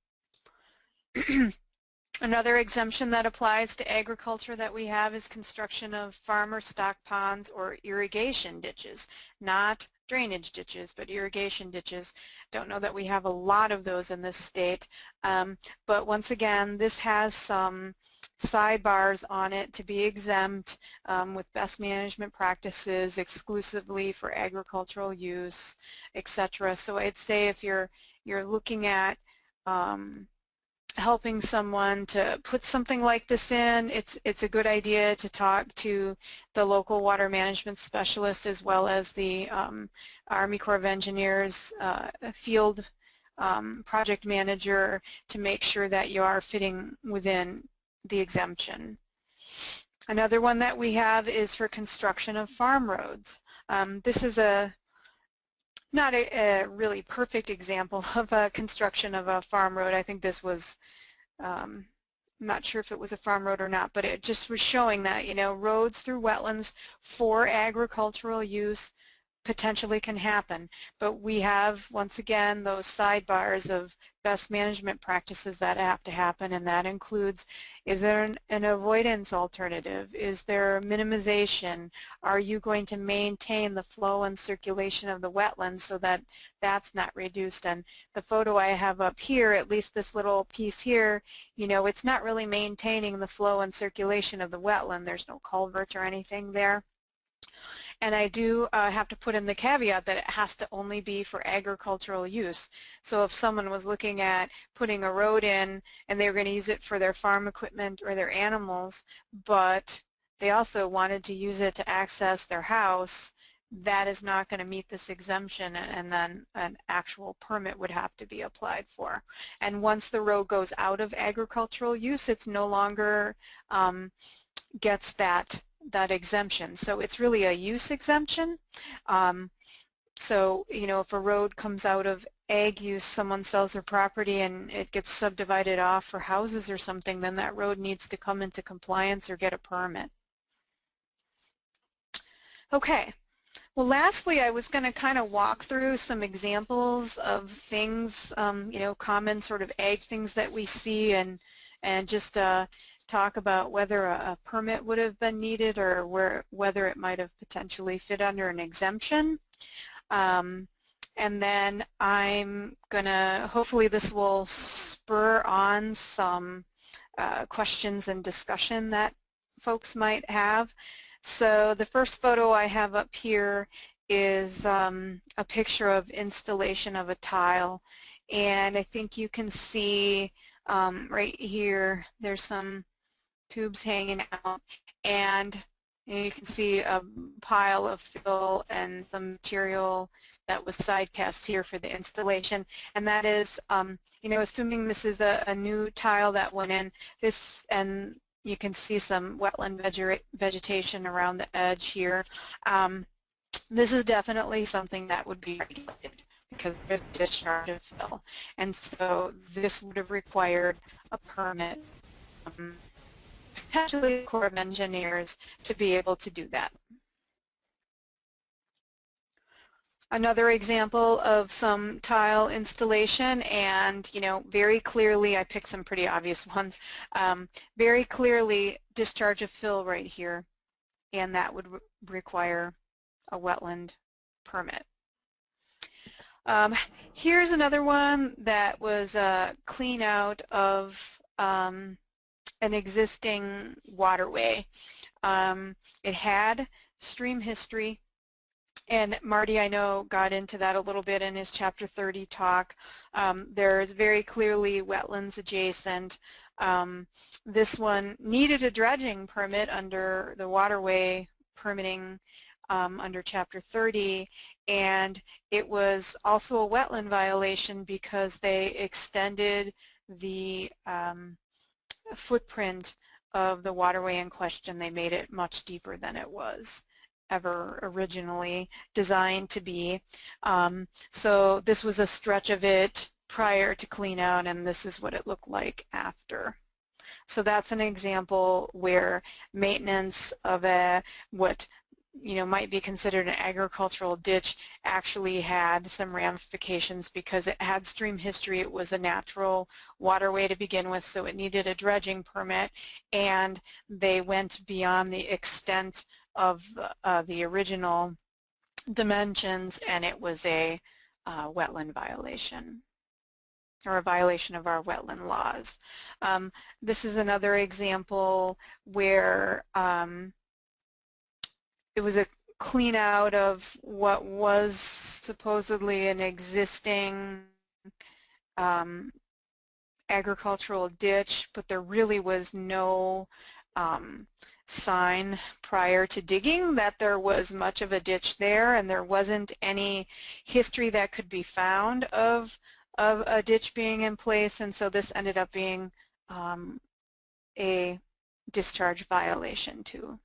B: Another exemption that applies to agriculture that we have is construction of farmer stock ponds or irrigation ditches, not drainage ditches, but irrigation ditches. Don't know that we have a lot of those in this state, but once again, this has some sidebars on it to be exempt with best management practices exclusively for agricultural use, etc. So I'd say if you're looking at helping someone to put something like this in, it's a good idea to talk to the local water management specialist as well as the Army Corps of Engineers field project manager to make sure that you are fitting within the exemption. Another one that we have is for construction of farm roads. This is not a really perfect example of a construction of a farm road. I think this was, I'm not sure if it was a farm road or not, but it just was showing that, you know, roads through wetlands for agricultural use potentially can happen. But we have, once again, those sidebars of best management practices that have to happen, and that includes, is there an avoidance alternative? Is there minimization? Are you going to maintain the flow and circulation of the wetlands so that that's not reduced? And the photo I have up here, at least this little piece here, you know, it's not really maintaining the flow and circulation of the wetland. There's no culvert or anything there. And I do have to put in the caveat that it has to only be for agricultural use. So if someone was looking at putting a road in and they were going to use it for their farm equipment or their animals, but they also wanted to use it to access their house, that is not going to meet this exemption, and then an actual permit would have to be applied for. And once the road goes out of agricultural use, it's no longer gets that exemption. So it's really a use exemption. So, you know, if a road comes out of ag use, someone sells their property and it gets subdivided off for houses or something, then that road needs to come into compliance or get a permit. Okay. Well, lastly, I was going to kind of walk through some examples of things, you know, common sort of ag things that we see, and just talk about whether a permit would have been needed or whether it might have potentially fit under an exemption. And then I'm going to, hopefully this will spur on some questions and discussion that folks might have. So the first photo I have up here is a picture of installation of a tile, and I think you can see right here there's some tubes hanging out, and you can see a pile of fill and the material that was side cast here for the installation. And that is, you know, assuming this is a new tile that went in, this, and you can see some wetland vegetation around the edge here. This is definitely something that would be regulated because there's a discharge of fill. And so this would have required a permit, potentially the Corps of Engineers, to be able to do that. Another example of some tile installation, and you know, very clearly, I picked some pretty obvious ones, very clearly discharge of fill right here, and that would require a wetland permit. Here's another one that was a clean out of an existing waterway. It had stream history, and Marty, I know, got into that a little bit in his Chapter 30 talk. There's very clearly wetlands adjacent. This one needed a dredging permit under the Waterway permitting under Chapter 30, and it was also a wetland violation because they extended the footprint of the waterway in question. They made it much deeper than it was ever originally designed to be. So this was a stretch of it prior to clean out, and this is what it looked like after. So that's an example where maintenance of what might be considered an agricultural ditch actually had some ramifications because it had stream history. It was a natural waterway to begin with, so it needed a dredging permit, and they went beyond the extent of the original dimensions, and it was a wetland violation, or a violation of our wetland laws. This is another example where it was a clean out of what was supposedly an existing agricultural ditch, but there really was no sign prior to digging that there was much of a ditch there, and there wasn't any history that could be found of a ditch being in place, and so this ended up being a discharge violation too.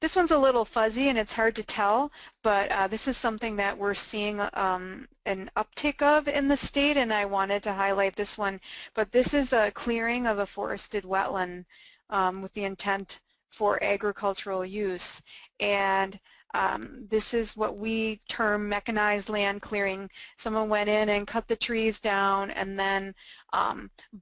B: This one's a little fuzzy and it's hard to tell, but this is something that we're seeing an uptick of in the state, and I wanted to highlight this one. But this is a clearing of a forested wetland with the intent for agricultural use. And This is what we term mechanized land clearing. Someone went in and cut the trees down and then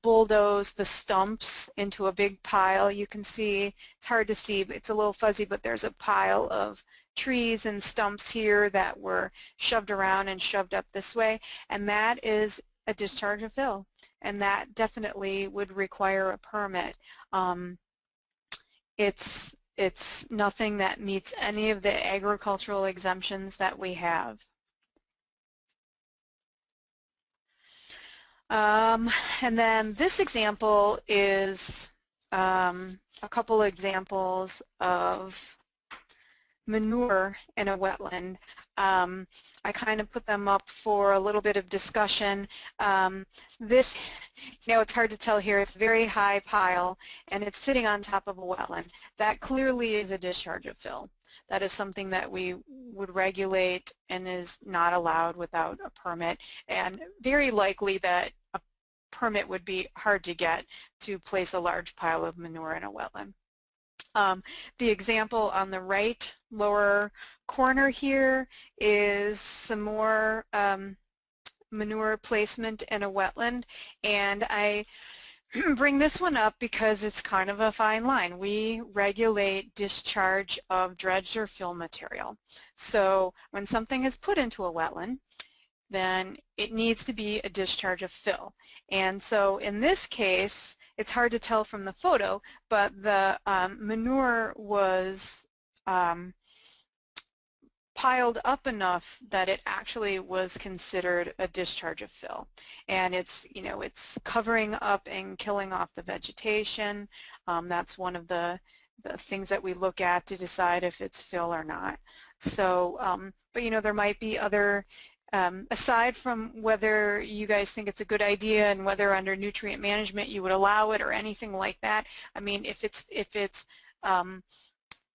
B: bulldozed the stumps into a big pile. You can see, it's hard to see, it's a little fuzzy, but there's a pile of trees and stumps here that were shoved around and shoved up this way, and that is a discharge of fill, and that definitely would require a permit. It's nothing that meets any of the agricultural exemptions that we have. And then this example is a couple examples of manure in a wetland. I kind of put them up for a little bit of discussion. This, it's hard to tell here, it's a very high pile and it's sitting on top of a wetland. That clearly is a discharge of fill. That is something that we would regulate and is not allowed without a permit, and very likely that a permit would be hard to get to place a large pile of manure in a wetland. The example on the right lower corner here is some more manure placement in a wetland, and I bring this one up because it's kind of a fine line. We regulate discharge of dredged or fill material. So when something is put into a wetland, then it needs to be a discharge of fill. And so in this case, it's hard to tell from the photo, but the manure was piled up enough that it actually was considered a discharge of fill. And it's, it's covering up and killing off the vegetation. That's one of the things that we look at to decide if it's fill or not. So, but there might be other aside from whether you guys think it's a good idea and whether under nutrient management you would allow it or anything like that, I mean, if it's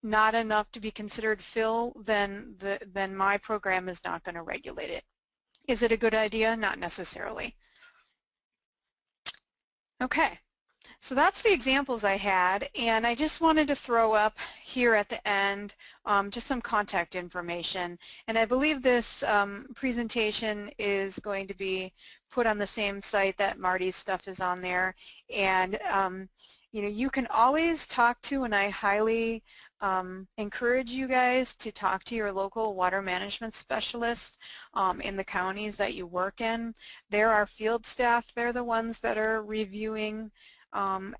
B: not enough to be considered fill, then my program is not going to regulate it. Is it a good idea? Not necessarily. Okay. So that's the examples I had, and I just wanted to throw up here at the end just some contact information. And I believe this presentation is going to be put on the same site that Marty's stuff is on there. And you can always talk to, and I highly encourage you guys to talk to your local water management specialist in the counties that you work in. They're our field staff. They're the ones that are reviewing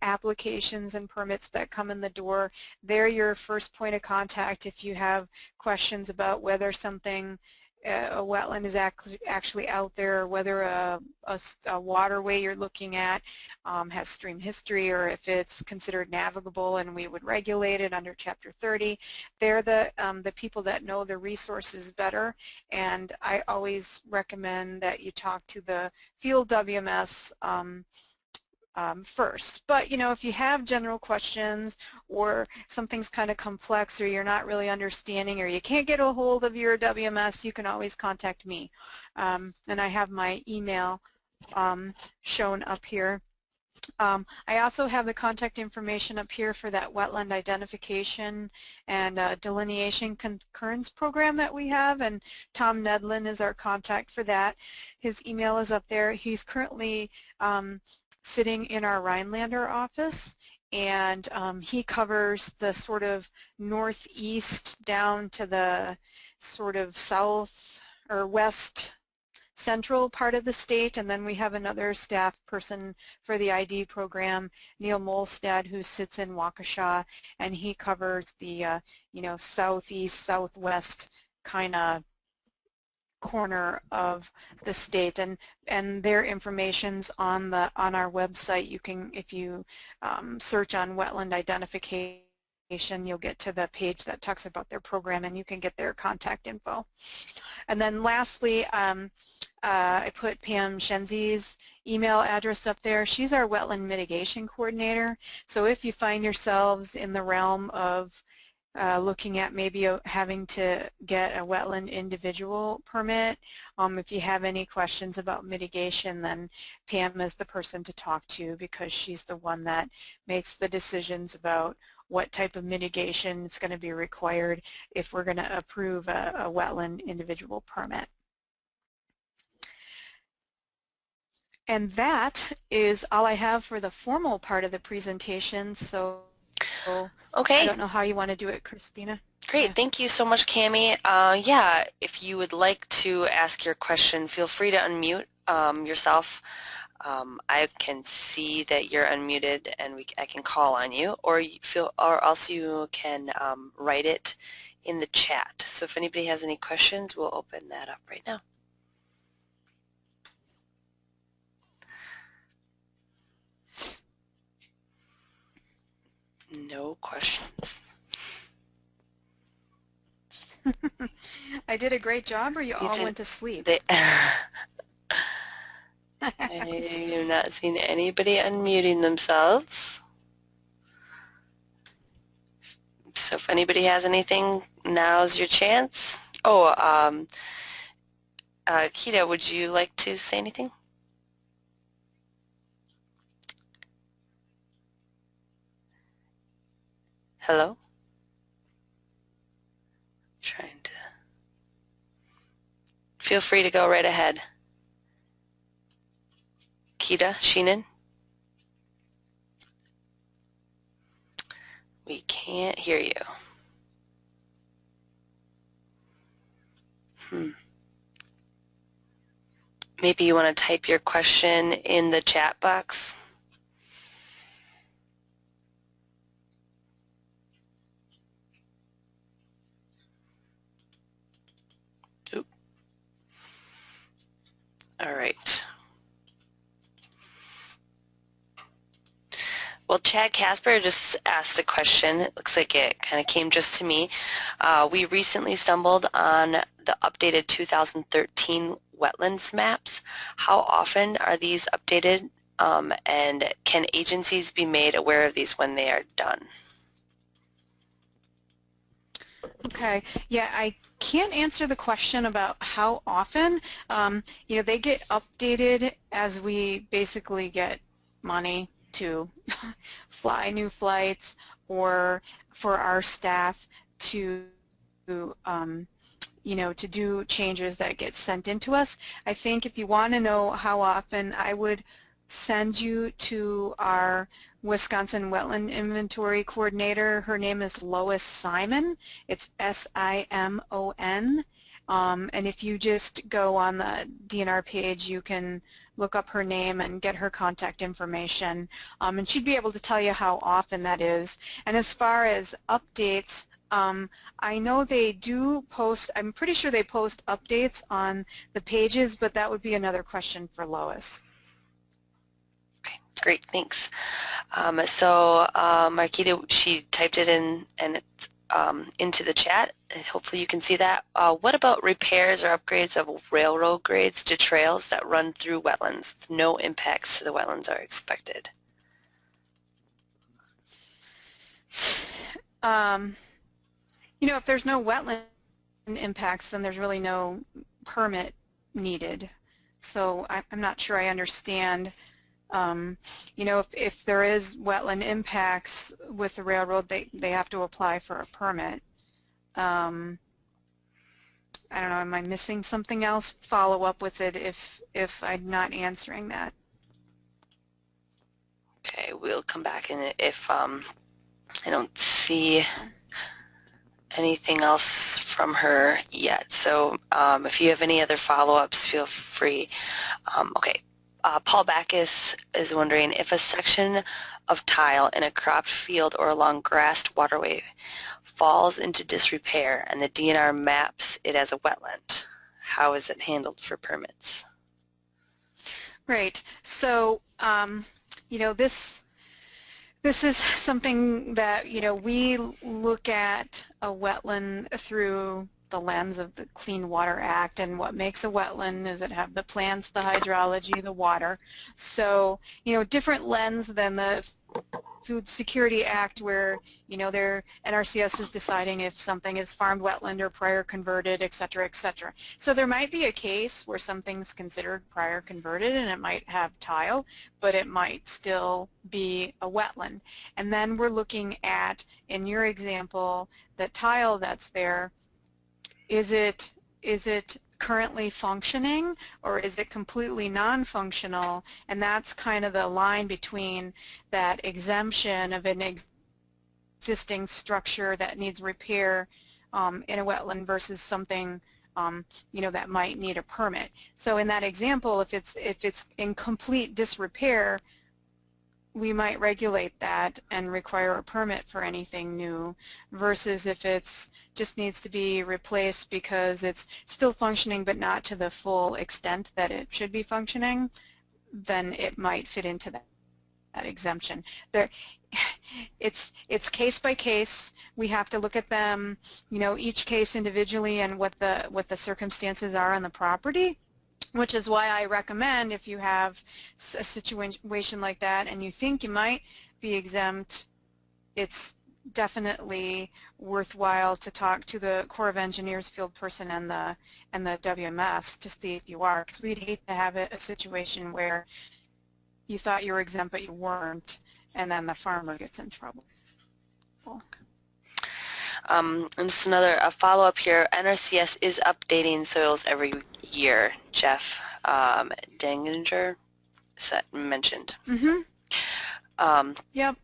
B: applications and permits that come in the door. They're your first point of contact if you have questions about whether something, a wetland is actually out there, or whether a waterway you're looking at has stream history, or if it's considered navigable and we would regulate it under Chapter 30. They're the people that know the resources better, and I always recommend that you talk to the field WMS first. But if you have general questions or something's kind of complex or you're not really understanding or you can't get a hold of your WMS, you can always contact me. And I have my email shown up here. I also have the contact information up here for that wetland identification and delineation concurrence program that we have, and Tom Nedlin is our contact for that. His email is up there. He's currently sitting in our Rhinelander office, and he covers the sort of northeast down to the sort of south or west central part of the state, and then we have another staff person for the ID program, Neil Molstad, who sits in Waukesha, and he covers the southeast, southwest kind of corner of the state, and their information's on our website. You can, if you search on Wetland Identification, you'll get to the page that talks about their program, and you can get their contact info. And then lastly, I put Pam Shenzi's email address up there. She's our Wetland Mitigation Coordinator. So if you find yourselves in the realm of looking at maybe having to get a wetland individual permit. If you have any questions about mitigation, then Pam is the person to talk to because she's the one that makes the decisions about what type of mitigation is going to be required if we're going to approve a wetland individual permit. And that is all I have for the formal part of the presentation. So
A: Okay.
B: I don't know how you want to do it, Christina.
A: Great.
B: Yeah.
A: Thank you so much, Cami. Yeah, if you would like to ask your question, feel free to unmute yourself. I can see that you're unmuted, and I can call on you, or else you can write it in the chat. So if anybody has any questions, we'll open that up right now. No questions.
B: I did a great job, or you all went to sleep?
A: I have not seen anybody unmuting themselves. So if anybody has anything, now's your chance. Oh, Kita, would you like to say anything? Hello? Trying to. Feel free to go right ahead. Kita, Sheenan? We can't hear you. Maybe you want to type your question in the chat box. Oop. All right. Well, Chad Casper just asked a question. It looks like it kind of came just to me. We recently stumbled on the updated 2013 wetlands maps. How often are these updated, and can agencies be made aware of these when they are done?
B: Okay, yeah, I can't answer the question about how often. You know, they get updated as we basically get money to fly new flights, or for our staff to you know, to do changes that get sent into us. I think if you want to know how often, I would send you to our Wisconsin Wetland Inventory Coordinator. Her name is Lois Simon. It's S-I-M-O-N. And if you just go on the DNR page, you can look up her name and get her contact information. And she'd be able to tell you how often that is. And as far as updates, I know they do post, I'm pretty sure they post updates on the pages, but that would be another question for Lois.
A: Okay, great, thanks. Marquita, she typed it in and it's into the chat. Hopefully you can see that. What about repairs or upgrades of railroad grades to trails that run through wetlands? No impacts to the wetlands are expected.
B: You know, if there's no wetland impacts, then there's really no permit needed. So I'm not sure I understand. You know, if there is wetland impacts with the railroad, they have to apply for a permit. I don't know, am I missing something else? Follow up with it if I'm not answering that.
A: Okay, we'll come back and if I don't see anything else from her yet. So if you have any other follow-ups, feel free. Okay. Paul Backus is wondering if a section of tile in a cropped field or along grassed waterway falls into disrepair and the DNR maps it as a wetland, how is it handled for permits?
B: Right. So, you know, this is something that, you know, we look at a wetland through the lens of the Clean Water Act, and what makes a wetland is it have the plants, the hydrology, the water. So, you know, different lens than the Food Security Act where, their NRCS is deciding if something is farmed wetland or prior converted, et cetera, et cetera. So there might be a case where something's considered prior converted and it might have tile, but it might still be a wetland. And then we're looking at, in your example, the tile that's there, is it currently functioning or is it completely non-functional? And that's kind of the line between that exemption of an existing structure that needs repair in a wetland versus something that might need a permit. So in that example, if it's in complete disrepair, we might regulate that and require a permit for anything new, versus if it's just needs to be replaced because it's still functioning but not to the full extent that it should be functioning, then it might fit into that exemption. It's case by case. We have to look at them, each case individually and what the circumstances are on the property. Which is why I recommend, if you have a situation like that and you think you might be exempt, it's definitely worthwhile to talk to the Corps of Engineers field person and the WMS to see if you are, because we'd hate to have a situation where you thought you were exempt but you weren't, and then the farmer gets in trouble.
A: And just a follow-up here. NRCS is updating soils every year. Jeff Denginger mentioned.
B: Mm-hmm. Yep.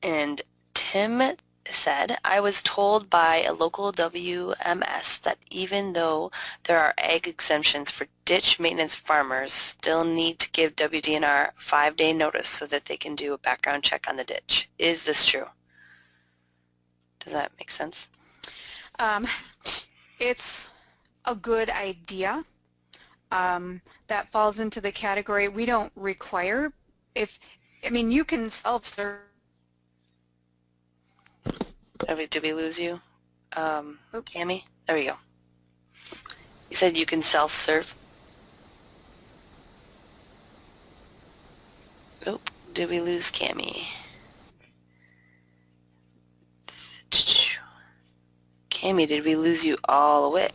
A: And Tim said, I was told by a local WMS that even though there are ag exemptions for ditch maintenance, farmers still need to give WDNR 5-day notice so that they can do a background check on the ditch. Is this true? Does that make sense?
B: It's a good idea. That falls into the category we don't require. You can self-serve.
A: Did we lose you? Cami? There we go. You said you can self-serve? Oh, did we lose Cami? Cami, did we lose you all the way?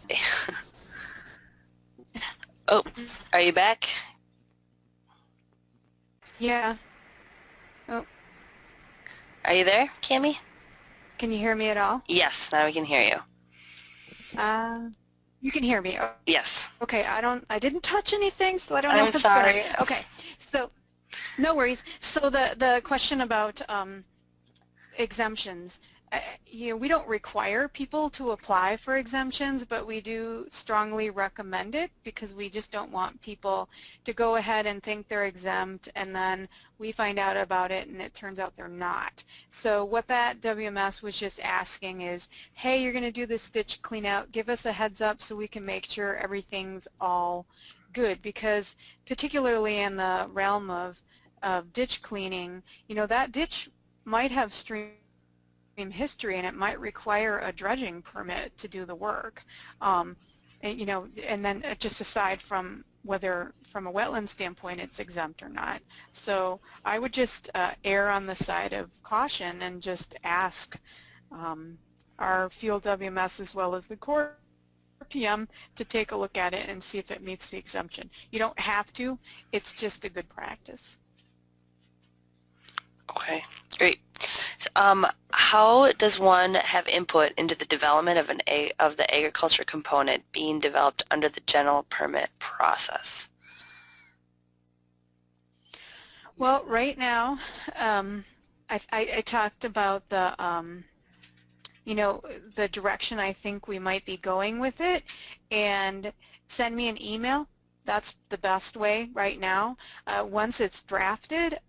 A: Oh, are you back?
B: Yeah. Oh.
A: Are you there, Cami?
B: Can you hear me at all?
A: Yes, now we can hear you.
B: You can hear me. Oh.
A: Yes.
B: Okay, I didn't touch anything, so I don't know if it's
A: sorry.
B: gonna. Okay, so no worries. So the question about exemptions. We don't require people to apply for exemptions, but we do strongly recommend it because we just don't want people to go ahead and think they're exempt and then we find out about it and it turns out they're not. So what that WMS was just asking is, hey, you're going to do this ditch clean out, give us a heads up so we can make sure everything's all good, because particularly in the realm of ditch cleaning, that ditch might have stream history and it might require a dredging permit to do the work. And then just aside from whether from a wetland standpoint it's exempt or not. So I would just err on the side of caution and just ask our field WMS as well as the Corps PM to take a look at it and see if it meets the exemption. You don't have to, it's just a good practice.
A: Okay, great. How does one have input into the development of the agriculture component being developed under the general permit process?
B: Well, right now, I talked about the the direction I think we might be going with it, and send me an email. That's the best way right now. Once it's drafted,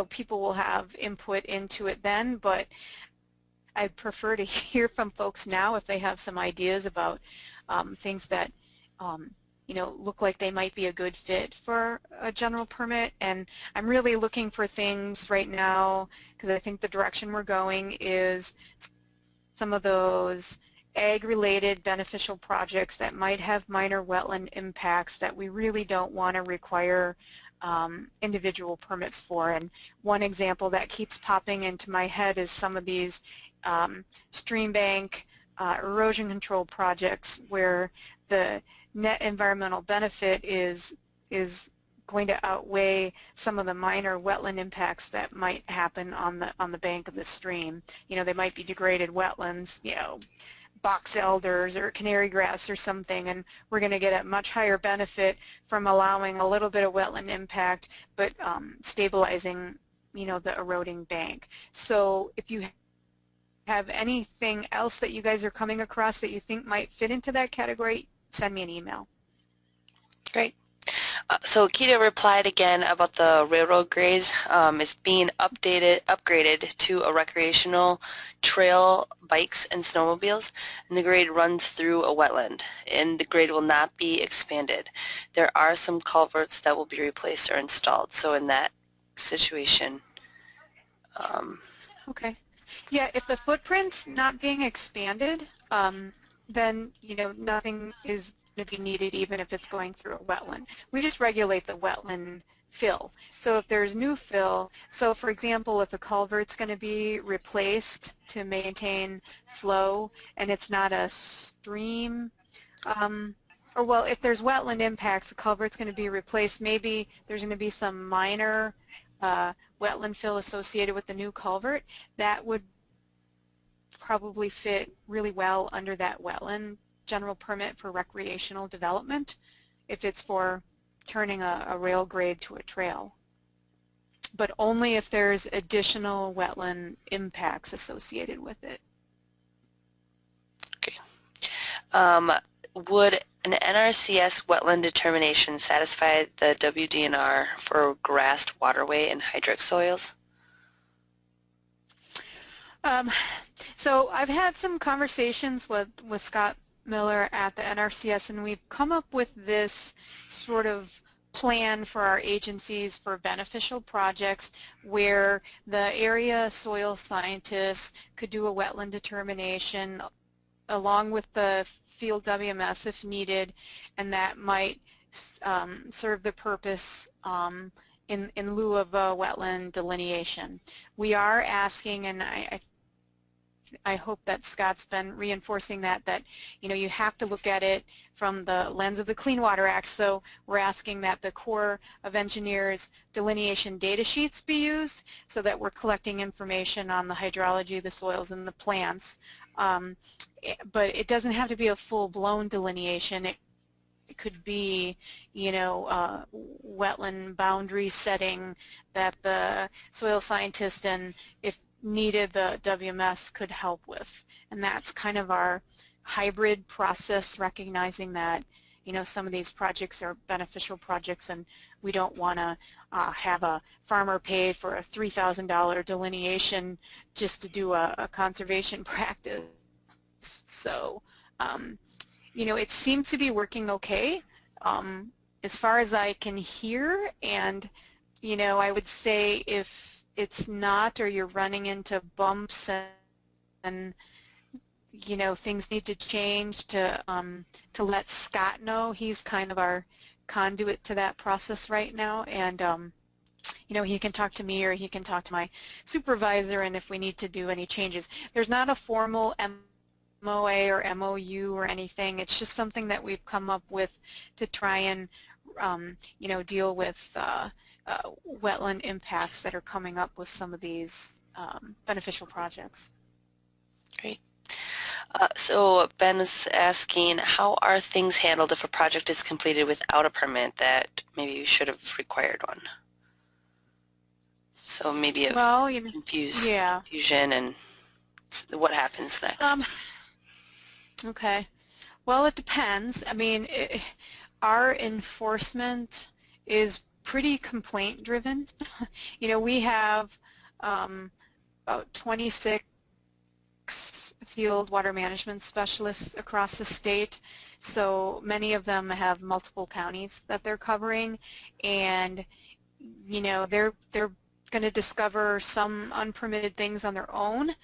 B: people will have input into it then, but I'd prefer to hear from folks now if they have some ideas about things that look like they might be a good fit for a general permit. And I'm really looking for things right now because I think the direction we're going is some of those ag-related beneficial projects that might have minor wetland impacts that we really don't want to require individual permits for. And one example that keeps popping into my head is some of these stream bank erosion control projects where the net environmental benefit is going to outweigh some of the minor wetland impacts that might happen on the bank of the stream. You know, they might be degraded wetlands, you know, box elders or canary grass or something, and we're going to get a much higher benefit from allowing a little bit of wetland impact but stabilizing, you know, the eroding bank. So if you have anything else that you guys are coming across that you think might fit into that category, send me an email.
A: Great. So Keita replied again about the railroad grade. It's being upgraded to a recreational trail, bikes, and snowmobiles, and the grade runs through a wetland, and the grade will not be expanded. There are some culverts that will be replaced or installed, so in that situation.
B: Okay. Yeah, if the footprint's not being expanded, then, you know, nothing is going to be needed even if it's going through a wetland. We just regulate the wetland fill. So if there's new fill, so for example, if a culvert's going to be replaced to maintain flow and it's not a stream, or well, if there's wetland impacts, the culvert's going to be replaced, maybe there's going to be some minor wetland fill associated with the new culvert, that would probably fit really well under that wetland general permit for recreational development if it's for turning a rail grade to a trail. But only if there's additional wetland impacts associated with it.
A: Okay. Would an NRCS wetland determination satisfy the WDNR for grassed waterway and hydric soils?
B: So I've had some conversations with Scott Miller at the NRCS, and we've come up with this sort of plan for our agencies for beneficial projects where the area soil scientists could do a wetland determination along with the field WMS if needed, and that might serve the purpose in lieu of a wetland delineation. We are asking, and I hope that Scott's been reinforcing that you know, you have to look at it from the lens of the Clean Water Act, so we're asking that the Corps of Engineers delineation data sheets be used so that we're collecting information on the hydrology of the soils and the plants. But it doesn't have to be a full-blown delineation. It could be, you know, wetland boundary setting that the soil scientist and, if needed, the WMS could help with. And that's kind of our hybrid process, recognizing that, you know, some of these projects are beneficial projects and we don't want to have a farmer pay for a $3,000 delineation just to do a conservation practice. So, you know, it seems to be working okay as far as I can hear, and, you know, I would say if it's not, or you're running into bumps and you know, things need to change, to let Scott know. He's kind of our conduit to that process right now, and you know, he can talk to me or he can talk to my supervisor, and if we need to do any changes. There's not a formal MOA or MOU or anything. It's just something that we've come up with to try and you know, deal with wetland impacts that are coming up with some of these beneficial projects.
A: Great. So Ben was asking, how are things handled if a project is completed without a permit that maybe you should have required one? So maybe a confusion, and what happens next?
B: Okay. Well, it depends. I mean, our enforcement is pretty complaint driven. You know, we have about 26 field water management specialists across the state, so many of them have multiple counties that they're covering, and you know, they're going to discover some unpermitted things on their own.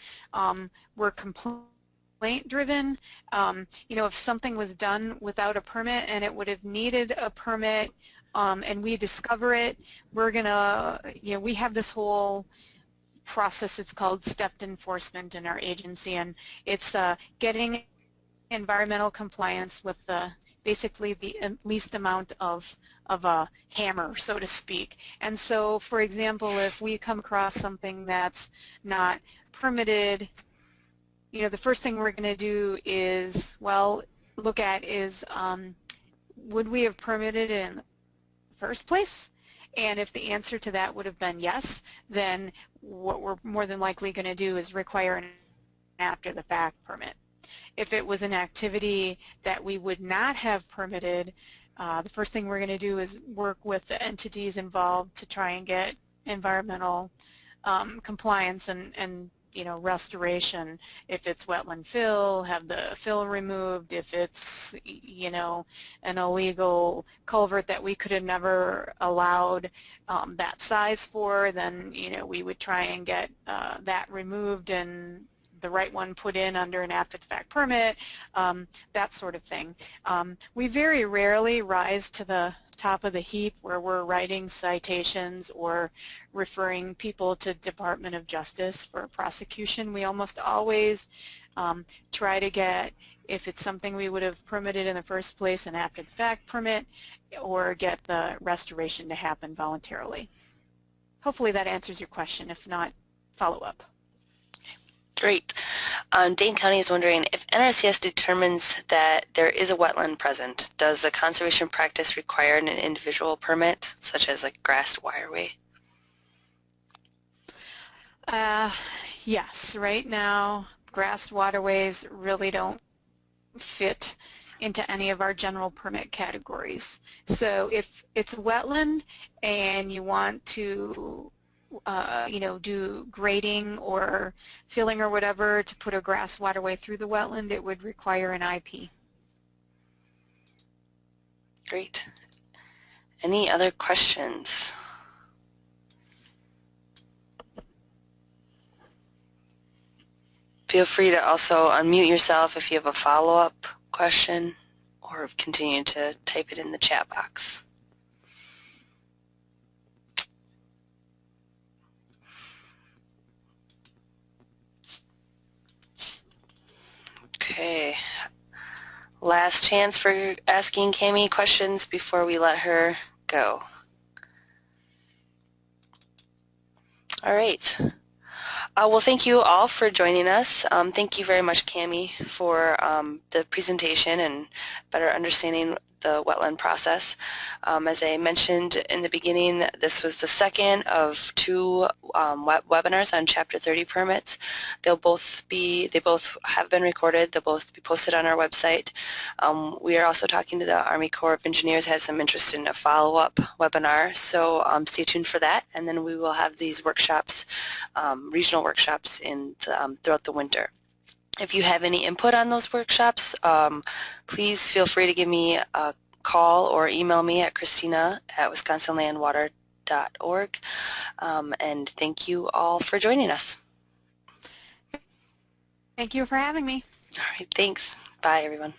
B: We're complaint driven. You know, if something was done without a permit and it would have needed a permit, and we discover it, we're going to, we have this whole process. It's called stepped enforcement in our agency, and it's getting environmental compliance with basically the least amount of a hammer, so to speak. And so, for example, if we come across something that's not permitted, the first thing we're going to do is, look at is, would we have permitted it in the first place? And if the answer to that would have been yes, then what we're more than likely going to do is require an after-the-fact permit. If it was an activity that we would not have permitted, the first thing we're going to do is work with the entities involved to try and get environmental compliance and restoration. If it's wetland fill, have the fill removed. If it's, an illegal culvert that we could have never allowed that size for, then, we would try and get that removed and the right one put in under an after-the-fact permit, that sort of thing. We very rarely rise to the top of the heap where we're writing citations or referring people to Department of Justice for prosecution. We almost always try to get, if it's something we would have permitted in the first place, an after-the-fact permit, or get the restoration to happen voluntarily. Hopefully that answers your question. If not, follow up.
A: Great. Dane County is wondering, if NRCS determines that there is a wetland present, does the conservation practice require an individual permit, such as like grassed waterway?
B: Yes. Right now, grassed waterways really don't fit into any of our general permit categories. So if it's a wetland and you want to do grading or filling or whatever to put a grass waterway through the wetland, it would require an IP.
A: Great. Any other questions? Feel free to also unmute yourself if you have a follow-up question, or continue to type it in the chat box. Okay, last chance for asking Cami questions before we let her go. All right. Well, thank you all for joining us. Thank you very much, Cami, for the presentation and better understanding the wetland process. As I mentioned in the beginning, this was the second of two webinars on Chapter 30 permits. They both have been recorded. They'll both be posted on our website. We are also talking to the Army Corps of Engineers, has some interest in a follow-up webinar, so stay tuned for that. And then we will have these workshops, regional workshops throughout the winter. If you have any input on those workshops, please feel free to give me a call or email me at christina@wisconsinlandwater.org. And thank you all for joining us.
B: Thank you for having me.
A: All right, thanks. Bye, everyone.